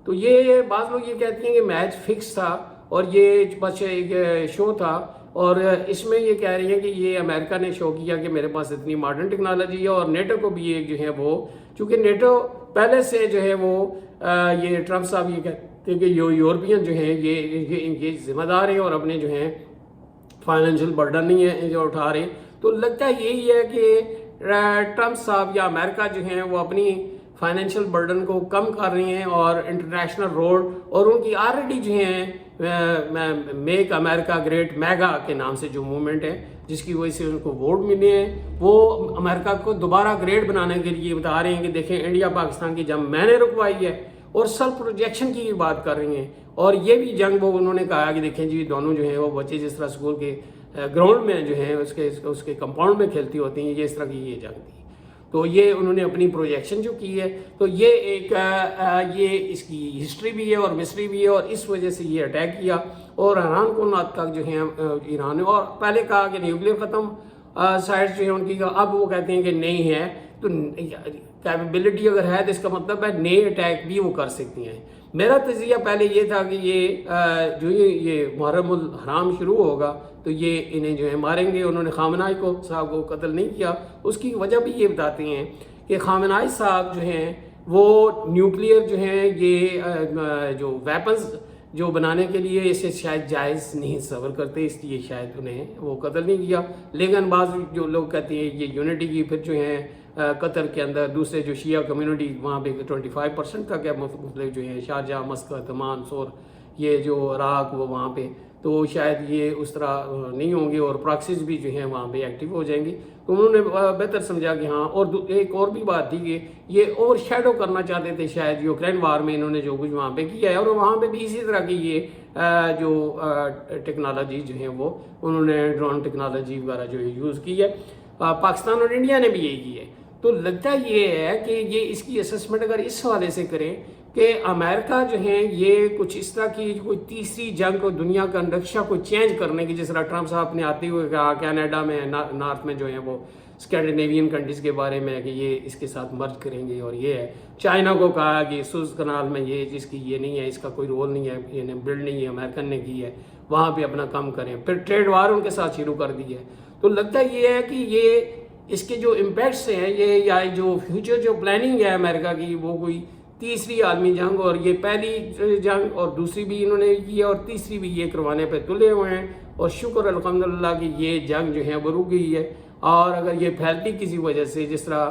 تو یہ بعض لوگ یہ کہتے ہیں کہ میچ فکس تھا اور یہ بس ایک شو تھا, اور اس میں یہ کہہ رہی ہیں کہ یہ امریکہ نے شو کیا کہ میرے پاس اتنی ماڈرن ٹیکنالوجی ہے. اور نیٹو کو بھی ایک جو ہے وہ, چونکہ نیٹو پہلے سے جو ہے وہ یہ ٹرمپ صاحب یہ کہتے ہیں کہ یورپین جو ہیں یہ ذمہ دار ہیں اور اپنے جو ہیں فائنینشیل برڈن نہیں ہے جو اٹھا رہے. تو لگتا یہی ہے کہ ٹرمپ صاحب یا امریکہ جو ہیں وہ اپنی فائنینشیل برڈن کو کم کر رہی ہیں, اور انٹرنیشنل روڈ اور ان کی آلریڈی جو ہیں میک امریکہ گریٹ میگا کے نام سے جو موومنٹ ہے جس کی وجہ سے ان کو ووٹ ملے ہیں, وہ امریکہ کو دوبارہ گریٹ بنانے کے لیے بتا رہے ہیں کہ دیکھیں انڈیا پاکستان کی جنگ میں نے رکوائی ہے, اور سیلف پروجیکشن کی بات کر رہی ہیں. اور یہ بھی جنگ وہ انہوں نے کہا کہ دیکھیں جی دونوں جو ہیں وہ بچے جس طرح اسکول کے گراؤنڈ میں جو ہیں اس کے کمپاؤنڈ میں کھیلتی ہوتی ہیں, یہ اس طرح کی یہ جنگ تھی. تو یہ انہوں نے اپنی پروجیکشن جو کی ہے, تو یہ ایک یہ اس کی ہسٹری بھی ہے اور مسٹری بھی ہے, اور اس وجہ سے یہ اٹیک کیا. اور حیران کن حد تک جو ہے ایران نے اور پہلے کہا کہ نیوکلیئر ختم سائٹس جو ہیں ان کی اب وہ کہتے ہیں کہ نہیں ہے، تو کیپیبلٹی اگر ہے تو اس کا مطلب ہے نئے اٹیک بھی وہ کر سکتی ہیں۔ میرا تجزیہ پہلے یہ تھا کہ یہ جو یہ محرم الحرام شروع ہوگا تو یہ انہیں جو ہے ماریں گے۔ انہوں نے خامنہئی کو صاحب کو قتل نہیں کیا، اس کی وجہ بھی یہ بتاتے ہیں کہ خامنہئی صاحب جو ہیں وہ نیوکلیئر جو ہیں یہ جو ویپنز جو بنانے کے لیے اسے شاید جائز نہیں تصور کرتے، اس لیے شاید انہیں وہ قتل نہیں کیا۔ لیکن بعض جو لوگ کہتے ہیں یہ یونٹی کی، پھر جو ہیں قطر کے اندر دوسرے جو شیعہ کمیونٹی وہاں پہ 25% تک ہے، مختلف جو ہیں شارجہ، مسقط، عمان، سور، یہ جو عراق وہ وہاں پہ، تو شاید یہ اس طرح نہیں ہوں گے اور پراکسیز بھی جو ہیں وہاں پہ ایکٹیو ہو جائیں گے۔ تو انہوں نے بہتر سمجھا کہ ہاں، اور ایک اور بھی بات تھی کہ یہ اوور شیڈو کرنا چاہتے تھے شاید یوکرین وار میں انہوں نے جو کچھ وہاں پہ کیا ہے، اور وہاں پہ بھی اسی طرح کی یہ جو ٹیکنالوجی جو ہیں وہ انہوں نے ڈرون ٹیکنالوجی وغیرہ جو یوز کی ہے۔ پاکستان اور انڈیا نے بھی یہی کی ہے۔ تو لگتا یہ ہے کہ یہ اس کی اسسمنٹ اگر اس حوالے سے کریں کہ امریکہ جو ہیں یہ کچھ اس طرح کی کوئی تیسری جنگ کو دنیا کا نقشہ کو چینج کرنے کی، جس طرح ٹرمپ صاحب نے آتے ہوئے کہا کینیڈا میں نارتھ میں جو ہیں وہ اسکینڈینیوین کنٹریز کے بارے میں کہ یہ اس کے ساتھ مرج کریں گے، اور یہ ہے چائنا کو کہا کہ سوئز کنال میں یہ جس کی یہ نہیں ہے، اس کا کوئی رول نہیں ہے، یہ بلڈ نہیں ہے، امریکن نے کی ہے، وہاں پہ اپنا کام کریں، پھر ٹریڈ وار ان کے ساتھ شروع کر دی ہے۔ تو لگتا یہ ہے کہ یہ اس کے جو امپیکٹس ہیں یہ یا جو فیوچر جو پلاننگ ہے امریکہ کی وہ کوئی تیسری عالمی جنگ، اور یہ پہلی جنگ اور دوسری بھی انہوں نے کی ہے اور تیسری بھی یہ کروانے پہ تلے ہوئے ہیں، اور شکر الحمدللہ کہ یہ جنگ جو ہے وہ رک گئی ہے۔ اور اگر یہ پھیلتی کسی وجہ سے، جس طرح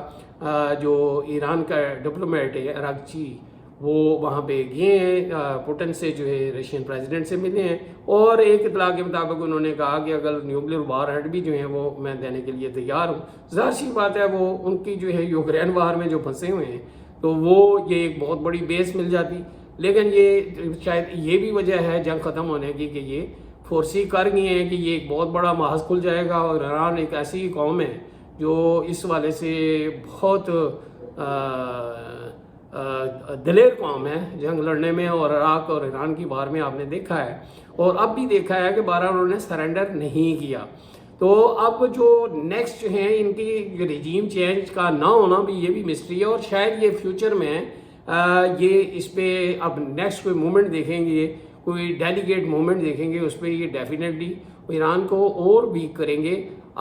جو ایران کا ڈپلومیٹ ہے اراغچی، وہ وہاں پہ گئے ہیں پوٹن سے جو ہے رشین پریزیڈنٹ سے ملے ہیں، اور ایک اطلاع کے مطابق انہوں نے کہا کہ اگر نیوکلیئر وار ہیڈ بھی جو ہیں وہ میں دینے کے لیے تیار ہوں۔ ظاہر سی بات ہے وہ ان کی جو ہے یوکرین وار میں جو پھنسے ہوئے ہیں تو وہ یہ ایک بہت بڑی بیس مل جاتی، لیکن یہ شاید یہ بھی وجہ ہے جنگ ختم ہونے کی کہ یہ فورسی کر گئے ہیں کہ یہ ایک بہت بڑا محاذ کھل جائے گا، اور ایران ایک ایسی قوم ہے جو اس والے سے بہت دلیر قوم ہے جنگ لڑنے میں، اور عراق اور ایران کی وار میں آپ نے دیکھا ہے، اور اب بھی دیکھا ہے کہ بارہ انہوں نے سرنڈر نہیں کیا۔ تو اب جو نیکسٹ جو ہیں ان کی جو ریجیم چینج کا نہ ہونا بھی یہ بھی مسٹری ہے، اور شاید یہ فیوچر میں یہ اس پہ اب نیکسٹ کوئی موومنٹ دیکھیں گے، کوئی ڈیلیگیٹ موومنٹ دیکھیں گے، اس پہ یہ ڈیفینیٹلی ایران کو اور ویک کریں گے۔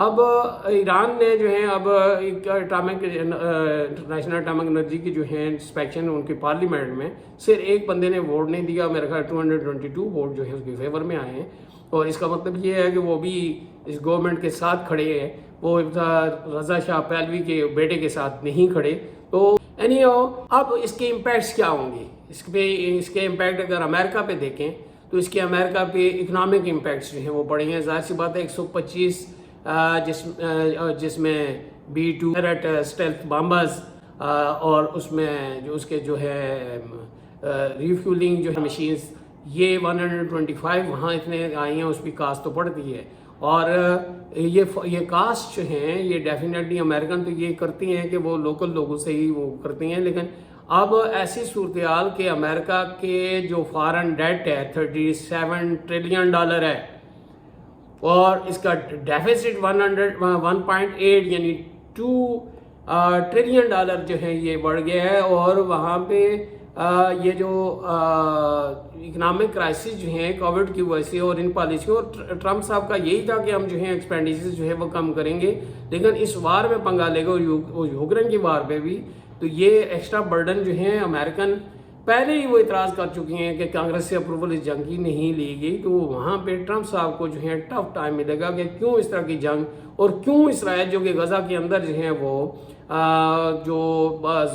اب ایران نے جو ہے اب انٹرنیشنل اٹامک انرجی کی جو ہیں انسپیکشن ان کے پارلیمنٹ میں صرف ایک بندے نے ووٹ نہیں دیا، میرے خیال 222 ووٹ جو ہے اس کے فیور میں آئے ہیں، اور اس کا مطلب یہ ہے کہ وہ بھی اس گورنمنٹ کے ساتھ کھڑے ہیں، وہ رضا شاہ پہلوی کے بیٹے کے ساتھ نہیں کھڑے۔ تو اب اس کے امپیکٹس کیا ہوں گے؟ اس کے امپیکٹ اگر امریکہ پہ دیکھیں تو اس کے امریکہ پہ اکنامک امپیکٹس جو ہیں وہ پڑے ہیں۔ ظاہر سی بات ہے 125 جس میں B2 اسٹیلتھ بامبرز، اور اس میں جو اس کے جو ہے ریفیولنگ جو ہے مشینز، یہ 125 وہاں اتنے آئی ہیں، اس کی کاسٹ تو پڑتی ہے، اور یہ کاسٹ جو ہیں یہ ڈیفینیٹلی امریکن تو یہ کرتی ہیں کہ وہ لوکل لوگوں سے ہی وہ کرتی ہیں، لیکن اب ایسی صورتحال کہ امریکہ کے جو فارن ڈیٹ ہے $37 ٹریلین ہے، اور اس کا ڈیفیسٹ 1.8 یعنی 2 ٹریلین جو ہے یہ بڑھ گیا ہے، اور وہاں پہ یہ جو اکنامک کرائسس جو ہیں کووڈ کی وجہ سے اور ان پالیسیوں، اور ٹرمپ صاحب کا یہی تھا کہ ہم جو ہیں ایکسپینڈیچر جو ہے وہ کم کریں گے، لیکن اس وار میں پنگا لے گا اور یوکرین کی وار پہ بھی، تو یہ ایکسٹرا برڈن جو ہیں امریکن پہلے ہی وہ اعتراض کر چکی ہیں کہ کانگریس سے اپروول اس جنگ کی نہیں لی گئی، تو وہاں پہ ٹرمپ صاحب کو جو ہے ٹف ٹائم ملے گا کہ کیوں اس طرح کی جنگ، اور کیوں اسرائیل جو کہ غزہ کے اندر جو ہیں وہ جو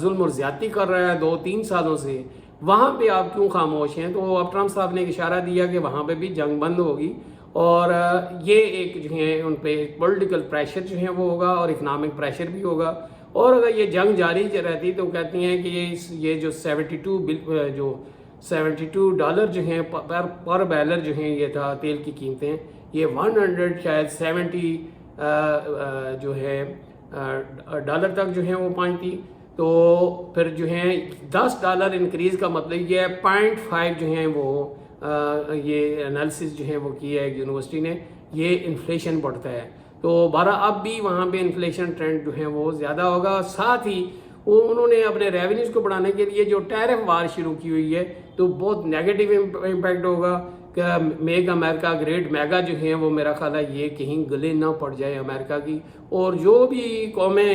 ظلم اور زیادتی کر رہا ہے 2-3 سالوں سے، وہاں پہ آپ کیوں خاموش ہیں؟ تو اب ٹرمپ صاحب نے ایک اشارہ دیا کہ وہاں پہ بھی جنگ بند ہوگی، اور یہ ایک جو ہے ان پہ پولیٹیکل پریشر جو ہے وہ ہوگا اور اکنامک پریشر بھی ہوگا، اور اگر یہ جنگ جاری رہتی تو کہتی ہیں کہ یہ جو $72 جو ہیں پر بیرل جو ہیں یہ تھا تیل کی قیمتیں، یہ 170 جو ہے ڈالر تک جو ہیں وہ پہنچتی، تو پھر جو ہے $10 انکریز کا مطلب یہ ہے 0.5 جو ہیں وہ یہ انالیسس جو ہیں وہ کی ہے ایک یونیورسٹی نے، یہ انفلیشن بڑھتا ہے۔ تو بہرحال اب بھی وہاں پہ انفلیشن ٹرینڈ جو ہے وہ زیادہ ہوگا. ساتھ ہی انہوں نے اپنے ریونیوز کو بڑھانے کے لیے جو ٹیرف وار شروع کی ہوئی ہے تو بہت نیگیٹو امپیکٹ ہوگا کہ میک امریکہ گریٹ میگا جو ہیں وہ میرا خیال ہے یہ کہیں گلے نہ پڑ جائے امریکہ کی. اور جو بھی قومیں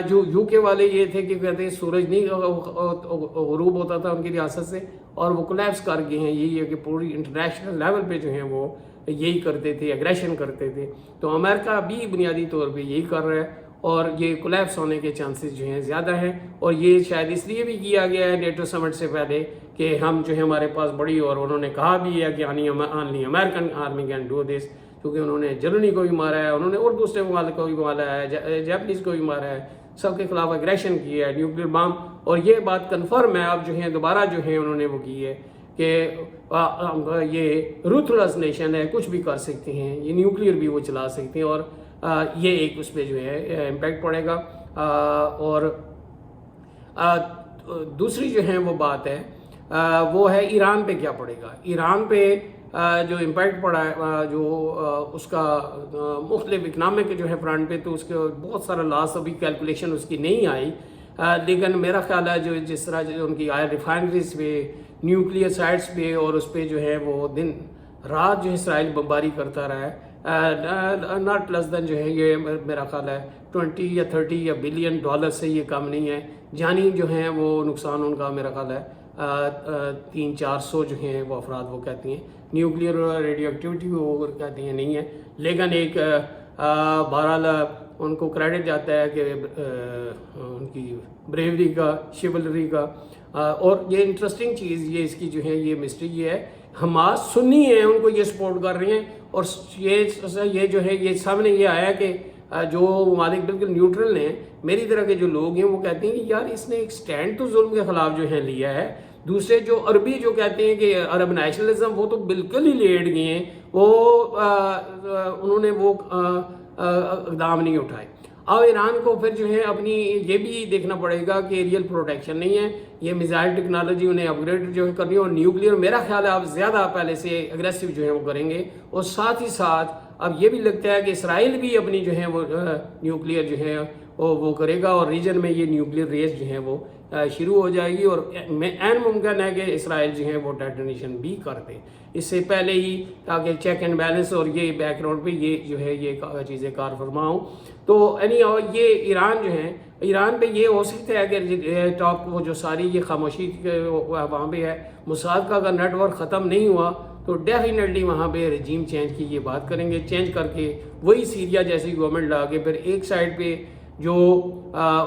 جو یو کے والے یہ تھے کہ کہتے ہیں سورج نہیں غروب ہوتا تھا ان کی ریاست سے اور وہ کولیپس کر گئے ہیں, یہی ہے کہ پوری انٹرنیشنل لیول پہ جو ہیں وہ یہی کرتے تھے, ایگریشن کرتے تھے. تو امریکہ بھی بنیادی طور پہ یہی کر رہا ہے اور یہ کولیپس ہونے کے چانسز جو ہیں زیادہ ہیں. اور یہ شاید اس لیے بھی کیا گیا ہے نیٹو سمٹ سے پہلے کہ ہم جو ہے ہمارے پاس بڑی, اور انہوں نے کہا بھی ہے کہ only American army can do this, کیونکہ انہوں نے جرمنی کو بھی مارا ہے, انہوں نے اور دوسرے ممالک کو بھی مارا ہے, جاپنیز کو بھی مارا ہے, سب کے خلاف ایگریشن کی ہے, نیوکلیر بام. اور یہ بات کنفرم ہے اب جو ہے دوبارہ جو ہے انہوں نے وہ کی ہے کہ یہ روتھلیس نیشن ہے, کچھ بھی کر سکتے ہیں, یہ نیوکلیر بھی وہ چلا سکتے ہیں. اور یہ ایک اس پہ جو ہے امپیکٹ پڑے گا. اور دوسری جو ہے وہ بات ہے وہ ہے ایران پہ کیا پڑے گا. ایران پہ جو امپیکٹ پڑا ہے جو اس کا مختلف اکنامک جو ہے فرنٹ پہ, تو اس کے بہت سارا لاس ابھی کیلکولیشن اس کی نہیں آئی, لیکن میرا خیال ہے جو جس طرح جو ان کی آئل ریفائنریز پہ, نیوکلیئر سائٹس پہ, اور اس پہ جو ہے وہ دن رات جو ہے اسرائیل بمباری کرتا رہا ہے, ناٹ لیس دین جو ہے یہ میرا خیال ہے 20 یا 30 یا بلین ڈالر سے یہ کم نہیں ہے. جانی جو ہیں وہ نقصان ان کا میرا خیال ہے 300-400 جو ہیں وہ افراد وہ کہتے ہیں, نیوکلیئر ریڈیو ایکٹیویٹی وہ کہتے ہیں نہیں ہے, لیکن ایک بہرحال ان کو کریڈٹ جاتا ہے کہ ان کی بریوری کا, شیولری کا. اور یہ انٹرسٹنگ چیز یہ اس کی جو ہے یہ مسٹری یہ ہے, حماس سنی ہیں ان کو یہ سپورٹ کر رہے ہیں, اور یہ جو ہے یہ سامنے یہ آیا کہ جو ممالک بالکل نیوٹرل ہیں میری طرح کے جو لوگ ہیں وہ کہتے ہیں کہ یار اس نے ایک سٹینڈ تو ظلم کے خلاف جو ہے لیا ہے. دوسرے جو عربی جو کہتے ہیں کہ عرب نیشنلزم وہ تو بالکل ہی لیٹ گئے ہیں, وہ انہوں نے وہ اقدام نہیں اٹھائے. اب ایران کو پھر جو ہے اپنی یہ بھی دیکھنا پڑے گا کہ ایریل پروٹیکشن نہیں ہے, یہ میزائل ٹیکنالوجی انہیں اپ گریڈ جو ہے کرنی ہے, اور نیوکلیئر میرا خیال ہے اب زیادہ پہلے سے اگریسو جو ہے وہ کریں گے. اور ساتھ ہی ساتھ اب یہ بھی لگتا ہے کہ اسرائیل بھی اپنی جو ہے وہ نیوکلیئر جو ہے وہ کرے گا, اور ریجن میں یہ نیوکلیئر ریس جو ہے وہ شروع ہو جائے گی. اور عین ممکن ہے کہ اسرائیل جو ہے وہ ڈیٹونیشن بھی کر دے اس سے پہلے ہی, تاکہ چیک اینڈ بیلنس اور یہ بیک گراؤنڈ پہ یہ جو ہے یہ چیزیں کار فرما ہوں. تو یہ ایران جو ہے, ایران پہ یہ ہو سکتا ہے کہ ٹاپ وہ جو ساری یہ خاموشی وہاں پہ ہے, موساد کا اگر نیٹ ورک ختم نہیں ہوا تو ڈیفینیٹلی وہاں پہ رجیم چینج کی یہ بات کریں گے, چینج کر کے وہی سیریا جیسی گورنمنٹ لا کے پھر ایک سائڈ پہ جو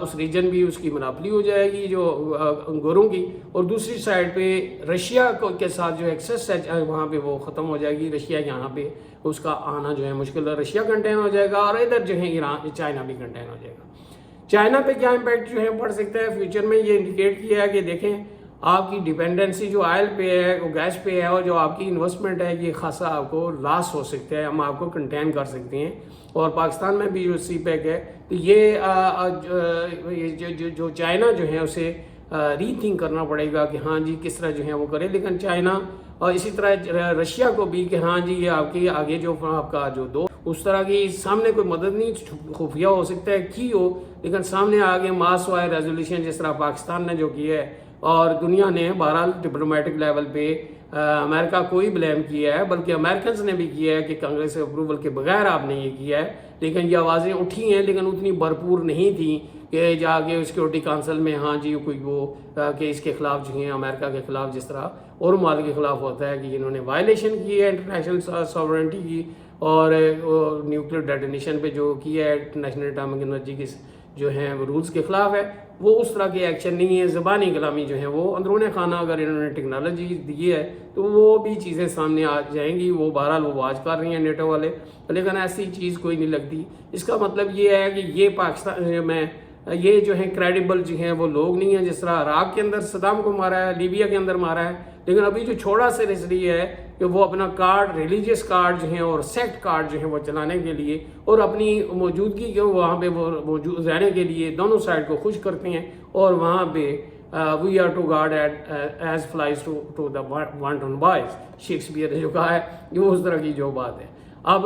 اس ریجن بھی اس کی مناپلی ہو جائے گی جو گوروں کی, اور دوسری سائڈ پہ رشیا کے ساتھ جو ایکسیس ہے وہاں پہ وہ ختم ہو جائے گی. رشیا یہاں پہ اس کا آنا جو ہے مشکل ہے, رشیا کنٹین ہو جائے گا, اور ادھر جو ہے ایران چائنا بھی کنٹین ہو جائے گا. چائنا پہ کیا امپیکٹ جو ہے پڑ سکتا ہے فیوچر میں, یہ انڈیکیٹ کیا ہے کہ دیکھیں آپ کی ڈیپینڈنسی جو آئل پہ ہے, وہ گیس پہ ہے, اور جو آپ کی انویسٹمنٹ ہے یہ خاصا آپ کو لاس ہو سکتا ہے, ہم آپ کو کنٹین کر سکتے ہیں. اور پاکستان میں بھی جو سی پیک ہے تو یہ جو چائنا جو ہے اسے ری تھنک کرنا پڑے گا کہ ہاں جی کس طرح جو ہے وہ کرے. لیکن چائنا اور اسی طرح رشیا کو بھی کہ ہاں جی یہ آپ کی آگے جو آپ کا جو دو اس طرح کی سامنے کوئی مدد نہیں, خفیہ ہو سکتا ہے کی ہو, لیکن سامنے آگے ماس وائر ریزولوشن جس طرح پاکستان نے جو کیا ہے, اور دنیا نے بہرحال ڈپلومیٹک لیول پہ امریکہ کو ہی بلیم کیا ہے, بلکہ امریکنز نے بھی کیا ہے کہ کانگریس اپروول کے بغیر آپ نے یہ کیا ہے. لیکن یہ آوازیں اٹھی ہیں لیکن اتنی بھرپور نہیں تھیں کہ جا کے سیکورٹی کونسل میں ہاں جی کوئی وہ کہ اس کے خلاف جو ہیں امریکہ کے خلاف جس طرح اور ممالک کے خلاف ہوتا ہے کہ انہوں نے وائلیشن کی ہے انٹرنیشنل ساورنٹی کی, اور نیوکلیئر ڈیٹونیشن پہ جو کیا ہے انٹرنیشنل اٹامک انرجی کی جو ہیں رولز کے خلاف ہے, وہ اس طرح کے ایکشن نہیں ہے. زبانی کلامی جو ہیں وہ اندرون خانہ اگر انہوں نے ٹیکنالوجی دی ہے تو وہ بھی چیزیں سامنے آ جائیں گی. وہ بہرحال وہ واچ کر رہی ہیں نیٹو والے, لیکن ایسی چیز کوئی نہیں لگتی. اس کا مطلب یہ ہے کہ یہ پاکستان میں یہ جو ہیں کریڈیبل جو ہیں وہ لوگ نہیں ہیں. جس طرح عراق کے اندر صدام کو مارا ہے, لیبیا کے اندر مارا ہے, لیکن ابھی جو چھوڑا سے اس لیے ہے کہ وہ اپنا کارڈ ریلیجیس کارڈ جو ہیں اور سیکٹ کارڈ جو ہیں وہ چلانے کے لیے اور اپنی موجودگی کے وہاں پہ وہ موجود رہنے کے لیے دونوں سائڈ کو خوش کرتے ہیں, اور وہاں پہ وی آر ٹو گارڈ as flies to the wanton boys, Shakespeare نے جو کہا ہے وہ اس طرح کی جو بات ہے. اب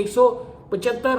175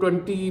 20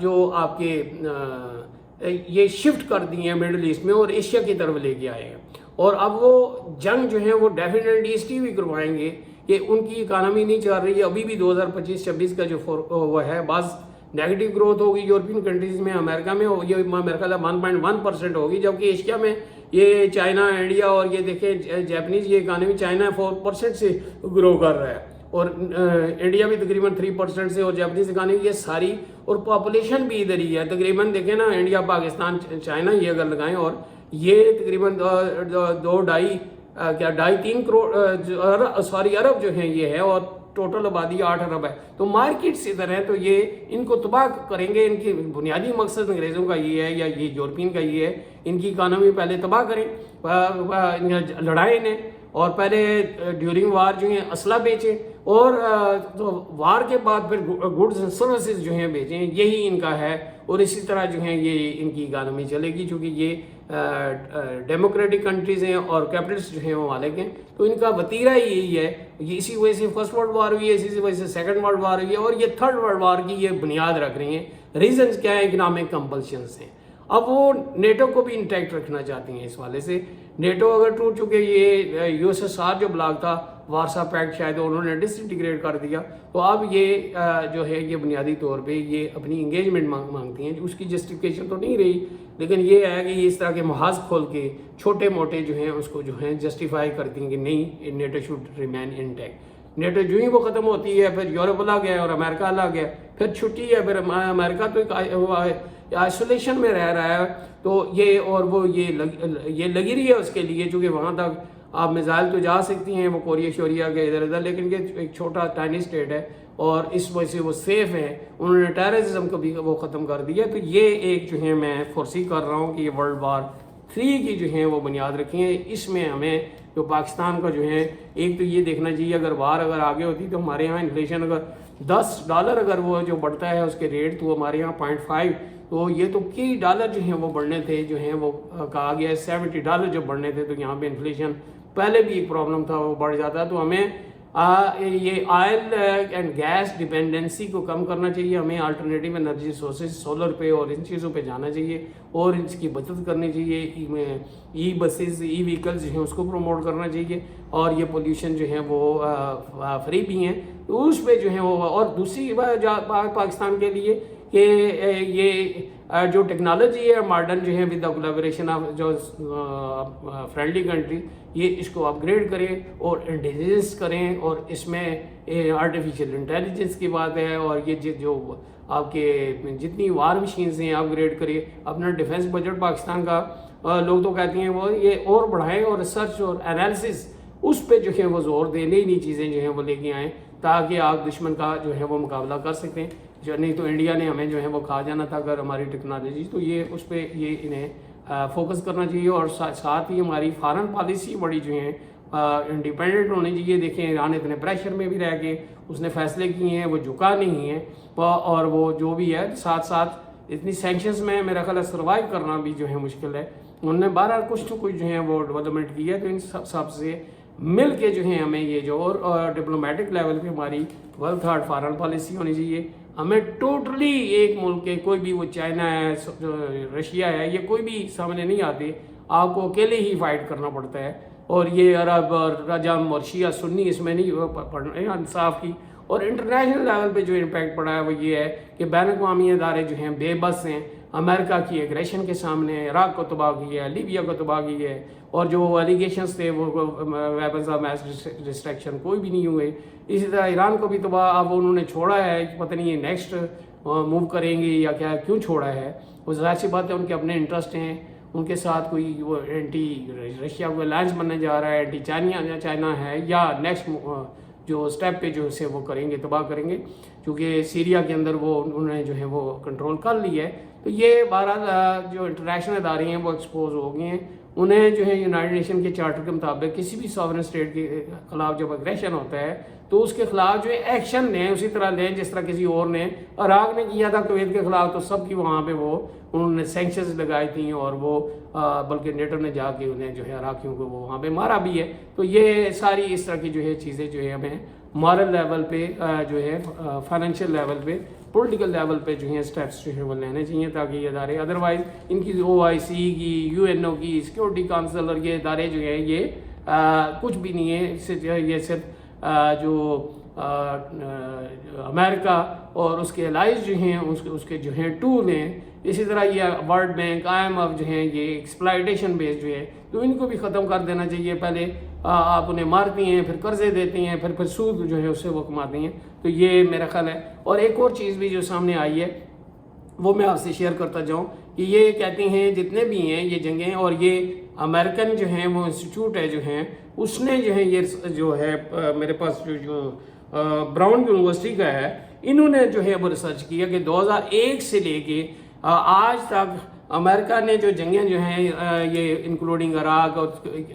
جو آپ کے یہ شفٹ کر دی ہیں مڈل ایسٹ میں اور ایشیا کی طرف لے کے آئے ہیں، اور اب وہ جنگ جو ہے وہ ڈیفینیٹلی اس کی بھی کروائیں گے کہ ان کی اکانومی نہیں چل رہی ہے ابھی بھی 2025-26 کا جو وہ ہے، بعض نیگیٹو گروتھ ہوگی یورپین کنٹریز میں، امریکہ میں یہ میرا خیال ہے 1.1% ہوگی، جبکہ ایشیا میں یہ چائنا، انڈیا اور یہ دیکھیں جاپنیز یہ اکانومی، چائنا 4% سے گرو کر رہا ہے اور انڈیا بھی تقریباً 3% سے، اور جاپنیز اکانومی یہ ساری، اور پاپولیشن بھی ادھر ہی ہے تقریباً، دیکھیں نا انڈیا، پاکستان، چائنا یہ اگر لگائیں، اور یہ تقریباً 2.5-3 کروڑ ارب جو ہیں یہ ہے، اور ٹوٹل آبادی 8 ارب ہے، تو مارکیٹس ادھر ہیں، تو یہ ان کو تباہ کریں گے، ان کی بنیادی مقصد انگریزوں کا یہ ہے یا یہ یورپین کا یہ ہے، ان کی اکانومی پہلے تباہ کریں، لڑائیں انہیں، اور پہلے ڈیورنگ وار جو ہیں اسلحہ بیچیں، اور وار کے بعد پھر گڈز اینڈ سروسز جو ہیں بیچیں، یہی ان کا ہے، اور اسی طرح جو ہیں یہ ان کی اکانومی چلے گی، چونکہ یہ ڈیموکریٹک کنٹریز ہیں اور کیپٹلسٹ جو ہیں وہ مالک ہیں، تو ان کا وتیرہ ہی یہی ہے، یہ اسی وجہ سے فرسٹ ورلڈ وار ہوئی ہے، اسی وجہ سے سیکنڈ ورلڈ وار ہوئی ہے، اور یہ تھرڈ ورلڈ وار کی یہ بنیاد رکھ رہی ہیں۔ ریزنز کیا ہیں؟ اکنامک کمپلشنز ہیں۔ اب وہ نیٹو کو بھی انٹیکٹ رکھنا چاہتی ہیں، اس والے سے نیٹو اگر ٹوٹ چکے، یہ USSR جو بلاک تھا، وارسا پیکٹ شاید انہوں نے ڈس انٹیگریٹ کر دیا، تو اب یہ جو ہے یہ بنیادی طور پہ یہ اپنی انگیجمنٹ مانگتی ہیں، اس کی جسٹیفیکیشن تو نہیں رہی، لیکن یہ ہے کہ یہ اس طرح کے محاذ کھول کے چھوٹے موٹے جو ہیں اس کو جو ہیں جسٹیفائی کرتی ہیں کہ نہیں، NATO should remain intact. NATO جو ہی وہ ختم ہوتی ہے، پھر یورپ الگ گیا اور امریکہ الگ گیا، پھر چھٹی ہے، پھر امریکہ تو ایک آئسولیشن میں رہ رہا ہے، تو یہ اور وہ یہ لگی رہی ہے اس کے لیے، چونکہ وہاں تک آپ میزائل تو جا سکتی ہیں وہ کوریا شوریا کے ادھر ادھر، لیکن یہ ایک چھوٹا ٹائنی اسٹیٹ ہے اور اس وجہ سے وہ سیف ہے، انہوں نے ٹیررزم کو بھی وہ ختم کر دیا، تو یہ ایک جو ہے میں فورسی کر رہا ہوں کہ یہ ورلڈ وار 3 کی جو ہیں وہ بنیاد رکھی ہیں۔ اس میں ہمیں جو پاکستان کا جو ہے ایک تو یہ دیکھنا چاہیے، اگر وار اگر آگے ہوتی تو ہمارے یہاں انفلیشن اگر $10 اگر وہ جو بڑھتا ہے اس کے ریٹ، تو ہمارے یہاں 0.5، تو یہ تو کئی ڈالر جو ہیں وہ بڑھنے تھے، جو ہیں وہ کہا گیا ہے $70 جو بڑھنے تھے، تو یہاں پہ انفلیشن پہلے بھی ایک پرابلم تھا وہ بڑھ جاتا ہے، تو ہمیں یہ آئل اینڈ گیس ڈیپینڈنسی کو کم کرنا چاہیے، ہمیں الٹرنیٹیو انرجی سورسز سولر پہ اور ان چیزوں پہ جانا چاہیے، اور اس کی بچت کرنی چاہیے، ای بسز، ای ویکلز جو ہیں اس کو پروموٹ کرنا چاہیے، اور یہ پولیوشن جو ہیں وہ فری بھی ہیں، تو اس پہ جو ہیں وہ، اور دوسری بات پاکستان کے لیے کہ یہ جو ٹیکنالوجی ہے ماڈرن جو ہے ود دا کولیبریشن آف جو فرینڈلی کنٹری، یہ اس کو اپ گریڈ کریں اور انڈیجنس کریں، اور اس میں آرٹیفیشیل انٹیلیجنس کی بات ہے، اور یہ جو آپ کے جتنی وار مشینز ہیں اپ گریڈ کریں، اپنا ڈیفنس بجٹ پاکستان کا لوگ تو کہتے ہیں وہ یہ اور بڑھائیں، اور ریسرچ اور انالیسس اس پہ جو ہے وہ زور دیں، نئی نئی چیزیں جو ہیں وہ لے کے آئیں، تاکہ آپ دشمن کا جو ہے وہ مقابلہ کر سکیں، جو نہیں تو انڈیا نے ہمیں جو ہے وہ کھا جانا تھا اگر ہماری ٹیکنالوجی، تو یہ اس پہ یہ انہیں فوکس کرنا چاہیے، اور ساتھ ہی ہماری فارن پالیسی بڑی جو ہیں انڈیپینڈنٹ ہونی چاہیے۔ دیکھیں ایران اتنے پریشر میں بھی رہ کے اس نے فیصلے کیے ہیں، وہ جھکا نہیں ہے، اور وہ جو بھی ہے ساتھ ساتھ اتنی سینکشنز میں میرا خیال ہے سروائیو کرنا بھی جو ہے مشکل ہے، انہوں نے 12 کچھ جو ہیں وہ ڈیولپمنٹ کی ہے، تو ان سب سے مل کے جو ہیں ہمیں یہ جو اور ڈپلومیٹک لیول پہ ہماری ویل تھاٹ فارن پالیسی ہونی چاہیے، ہمیں ٹوٹلی ایک ملک کے کوئی بھی، وہ چائنا ہے، رشیا ہے، یہ کوئی بھی سامنے نہیں آتے، آپ کو اکیلے ہی فائٹ کرنا پڑتا ہے، اور یہ عرب اور رجم اور شیعہ سنی اس میں نہیں پڑھنا انصاف کی، اور انٹرنیشنل لیول پہ جو امپیکٹ پڑا ہے وہ یہ ہے کہ بین الاقوامی ادارے جو ہیں بے بس ہیں امریکہ کی ایگریشن کے سامنے، عراق کو تباہ کی ہے، لیبیا کو تباہ کی ہے، اور جو ایلیگیشنز تھے وہ ویپنز آف میس ڈسٹرکشن کوئی بھی نہیں ہوئے، اسی طرح ایران کو بھی تباہ اب انہوں نے چھوڑا ہے، پتہ نہیں یہ نیکسٹ موو کریں گے یا کیا، کیوں چھوڑا ہے، وہ ظاہر سی بات ہے ان کے اپنے انٹرسٹ ہیں، ان کے ساتھ کوئی وہ اینٹی رشیا کو الائنس بننے جا رہا ہے، اینٹی چائنا ہے، یا نیکسٹ جو اسٹیپ پہ جو اسے وہ کریں گے، تباہ کریں گے، کیونکہ سیریا کے اندر وہ انہوں نے جو ہے وہ کنٹرول کر لی ہے، تو یہ بہرحال جو انٹرنیشنل ادارے ہیں وہ ایکسپوز ہو گئے ہیں، انہیں جو ہے یونائٹڈ نیشن کے چارٹر کے مطابق کسی بھی ساورن اسٹیٹ کے خلاف جب اگریشن ہوتا ہے تو اس کے خلاف جو ایکشن لیں اسی طرح لیں جس طرح کسی اور نے عراق نے کیا تھا کویت کے خلاف، تو سب کی وہاں پہ وہ انہوں نے سینکشنز لگائی تھیں، اور وہ بلکہ نیٹو نے جا کے انہیں جو ہے عراقیوں کو وہ وہاں پہ مارا بھی ہے، تو یہ ساری اس طرح کی جو ہے چیزیں جو ہے ہمیں مارل لیول پہ جو ہے فائنینشیل لیول پہ پولیٹیکل لیول پہ جو ہیں اسٹیپس جو ہیں وہ لینے چاہیے تاکہ یہ ادارے ادروائز ان کی OIC کی UN کی سیکورٹی کونسل اور یہ ادارے جو ہیں یہ کچھ بھی نہیں ہے. اس سے جو ہے یہ صرف جو امریکہ اور اس کے الائز جو ہیں اس کے جو ہیں ٹول ہیں. اسی طرح یہ ورلڈ بینک IMF جو ہیں یہ ایکسپلائٹیشن بیس جو ہے تو ان کو بھی ختم کر دینا چاہیے. پہلے آپ انہیں مارتی ہیں پھر قرضے دیتی ہیں پھر سود جو ہے اس سے وہ کماتی ہیں. تو یہ میرا خیال ہے. اور ایک اور چیز بھی جو سامنے آئی ہے وہ میں آپ سے شیئر کرتا جاؤں کہ یہ کہتے ہیں جتنے بھی ہیں یہ جنگیں اور یہ امریکن جو ہیں وہ انسٹیٹیوٹ ہے جو ہیں اس نے جو ہے یہ جو ہے میرے پاس جو براؤن یونیورسٹی کا ہے انہوں نے جو ہے وہ ریسرچ کیا کہ 2001 سے لے کے آج تک امریکہ نے جو جنگیں جو ہیں یہ انکلوڈنگ عراق اور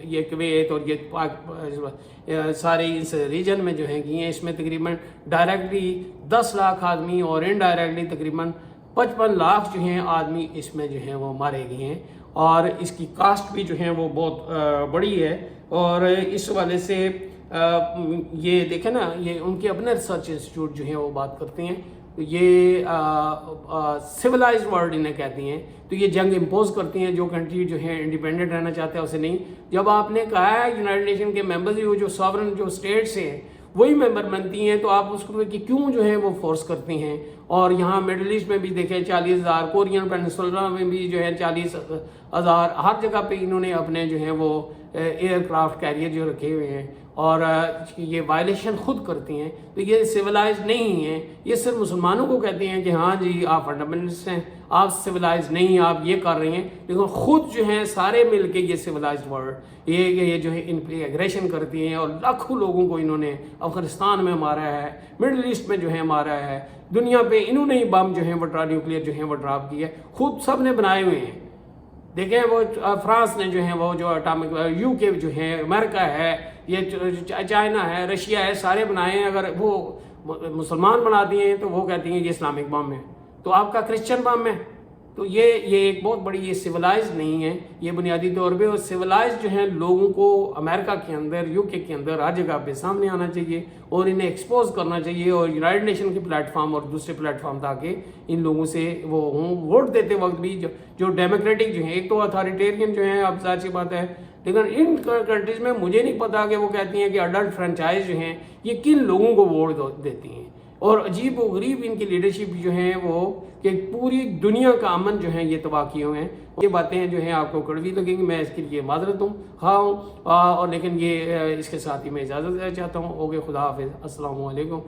یہ کویت اور یہ سارے اس ریجن میں جو ہیں کی ہیں اس میں تقریباً ڈائریکٹلی 10 لاکھ آدمی اور انڈائریکٹلی تقریباً 55 لاکھ جو ہیں آدمی اس میں جو ہیں وہ مارے گئے ہیں. اور اس کی کاسٹ بھی جو ہے وہ بہت بڑی ہے. اور اس والے سے یہ دیکھیں نا یہ ان کے اپنے ریسرچ انسٹیٹیوٹ جو ہیں وہ بات کرتے ہیں تو یہ سویلائز ورلڈ انہیں کہتی ہیں. تو یہ جنگ امپوز کرتی ہیں جو کنٹری جو ہے انڈیپینڈنٹ رہنا چاہتے ہیں اسے نہیں. جب آپ نے کہا ہے یونائٹڈ نیشن کے ممبرز جو ساورن جو اسٹیٹس ہیں وہی ممبر بنتی ہیں تو آپ اس کو کہ کیوں جو ہے وہ فورس کرتی ہیں. اور یہاں مڈل ایسٹ میں بھی دیکھیں 40,000 کورین پینسولرا میں بھی جو ہے 40,000 ہر جگہ پہ انہوں نے اپنے جو ہیں وہ ایئر کرافٹ کیریئر جو رکھے ہوئے ہیں اور یہ وائلیشن خود کرتی ہیں. تو یہ سویلائز نہیں ہیں. یہ صرف مسلمانوں کو کہتے ہیں کہ ہاں جی آپ فنڈامنٹلسٹ ہیں آپ سویلائز نہیں آپ یہ کر رہے ہیں لیکن خود جو ہیں سارے مل کے یہ سویلائزڈ ورلڈ یہ جو ہے ان پہ ایگریشن کرتی ہیں. اور لاکھوں لوگوں کو انہوں نے افغانستان میں مارا ہے مڈل ایسٹ میں جو ہے مارا ہے دنیا پہ انہوں نے ہی بم جو ہیں وہ نیوکلیئر جو ہیں وہ ڈراپ کیا ہے خود سب نے بنائے ہوئے ہیں. دیکھیں وہ فرانس نے جو ہیں وہ جو اٹامک UK جو ہے امریکہ ہے یہ چائنا ہے رشیا ہے سارے بنائے ہیں. اگر وہ مسلمان بناتی ہیں تو وہ کہتی ہیں یہ اسلامک بم ہے تو آپ کا کرسچن بم ہے. تو یہ ایک بہت بڑی یہ سویلائز نہیں ہے یہ بنیادی طور پہ. اور سویلائز جو ہیں لوگوں کو امریکہ کے اندر UK کے اندر ہر جگہ پہ سامنے آنا چاہیے اور انہیں ایکسپوز کرنا چاہیے اور یونائٹڈ نیشن کے پلیٹ فارم اور دوسرے پلیٹ فارم تاکہ ان لوگوں سے وہ ہوں. ووٹ دیتے وقت بھی جو ڈیموکریٹک جو ہیں ایک تو اتھارٹیرین جو ہیں اب ظاہر سی بات ہے لیکن ان کنٹریز میں مجھے نہیں پتا کہ وہ کہتی ہیں کہ اڈلٹ فرنچائز جو ہیں یہ کن لوگوں کو ووٹ دیتی ہیں. اور عجیب و غریب ان کی لیڈرشپ جو ہیں وہ کہ پوری دنیا کا امن جو ہیں یہ تباہ کیے ہوئے ہیں. یہ باتیں جو ہیں آپ کو کڑوی لگیں گی میں اس کے لیے معذرت خواہ ہوں اور لیکن یہ اس کے ساتھ ہی میں اجازت چاہتا ہوں. اوکے خدا حافظ السلام علیکم.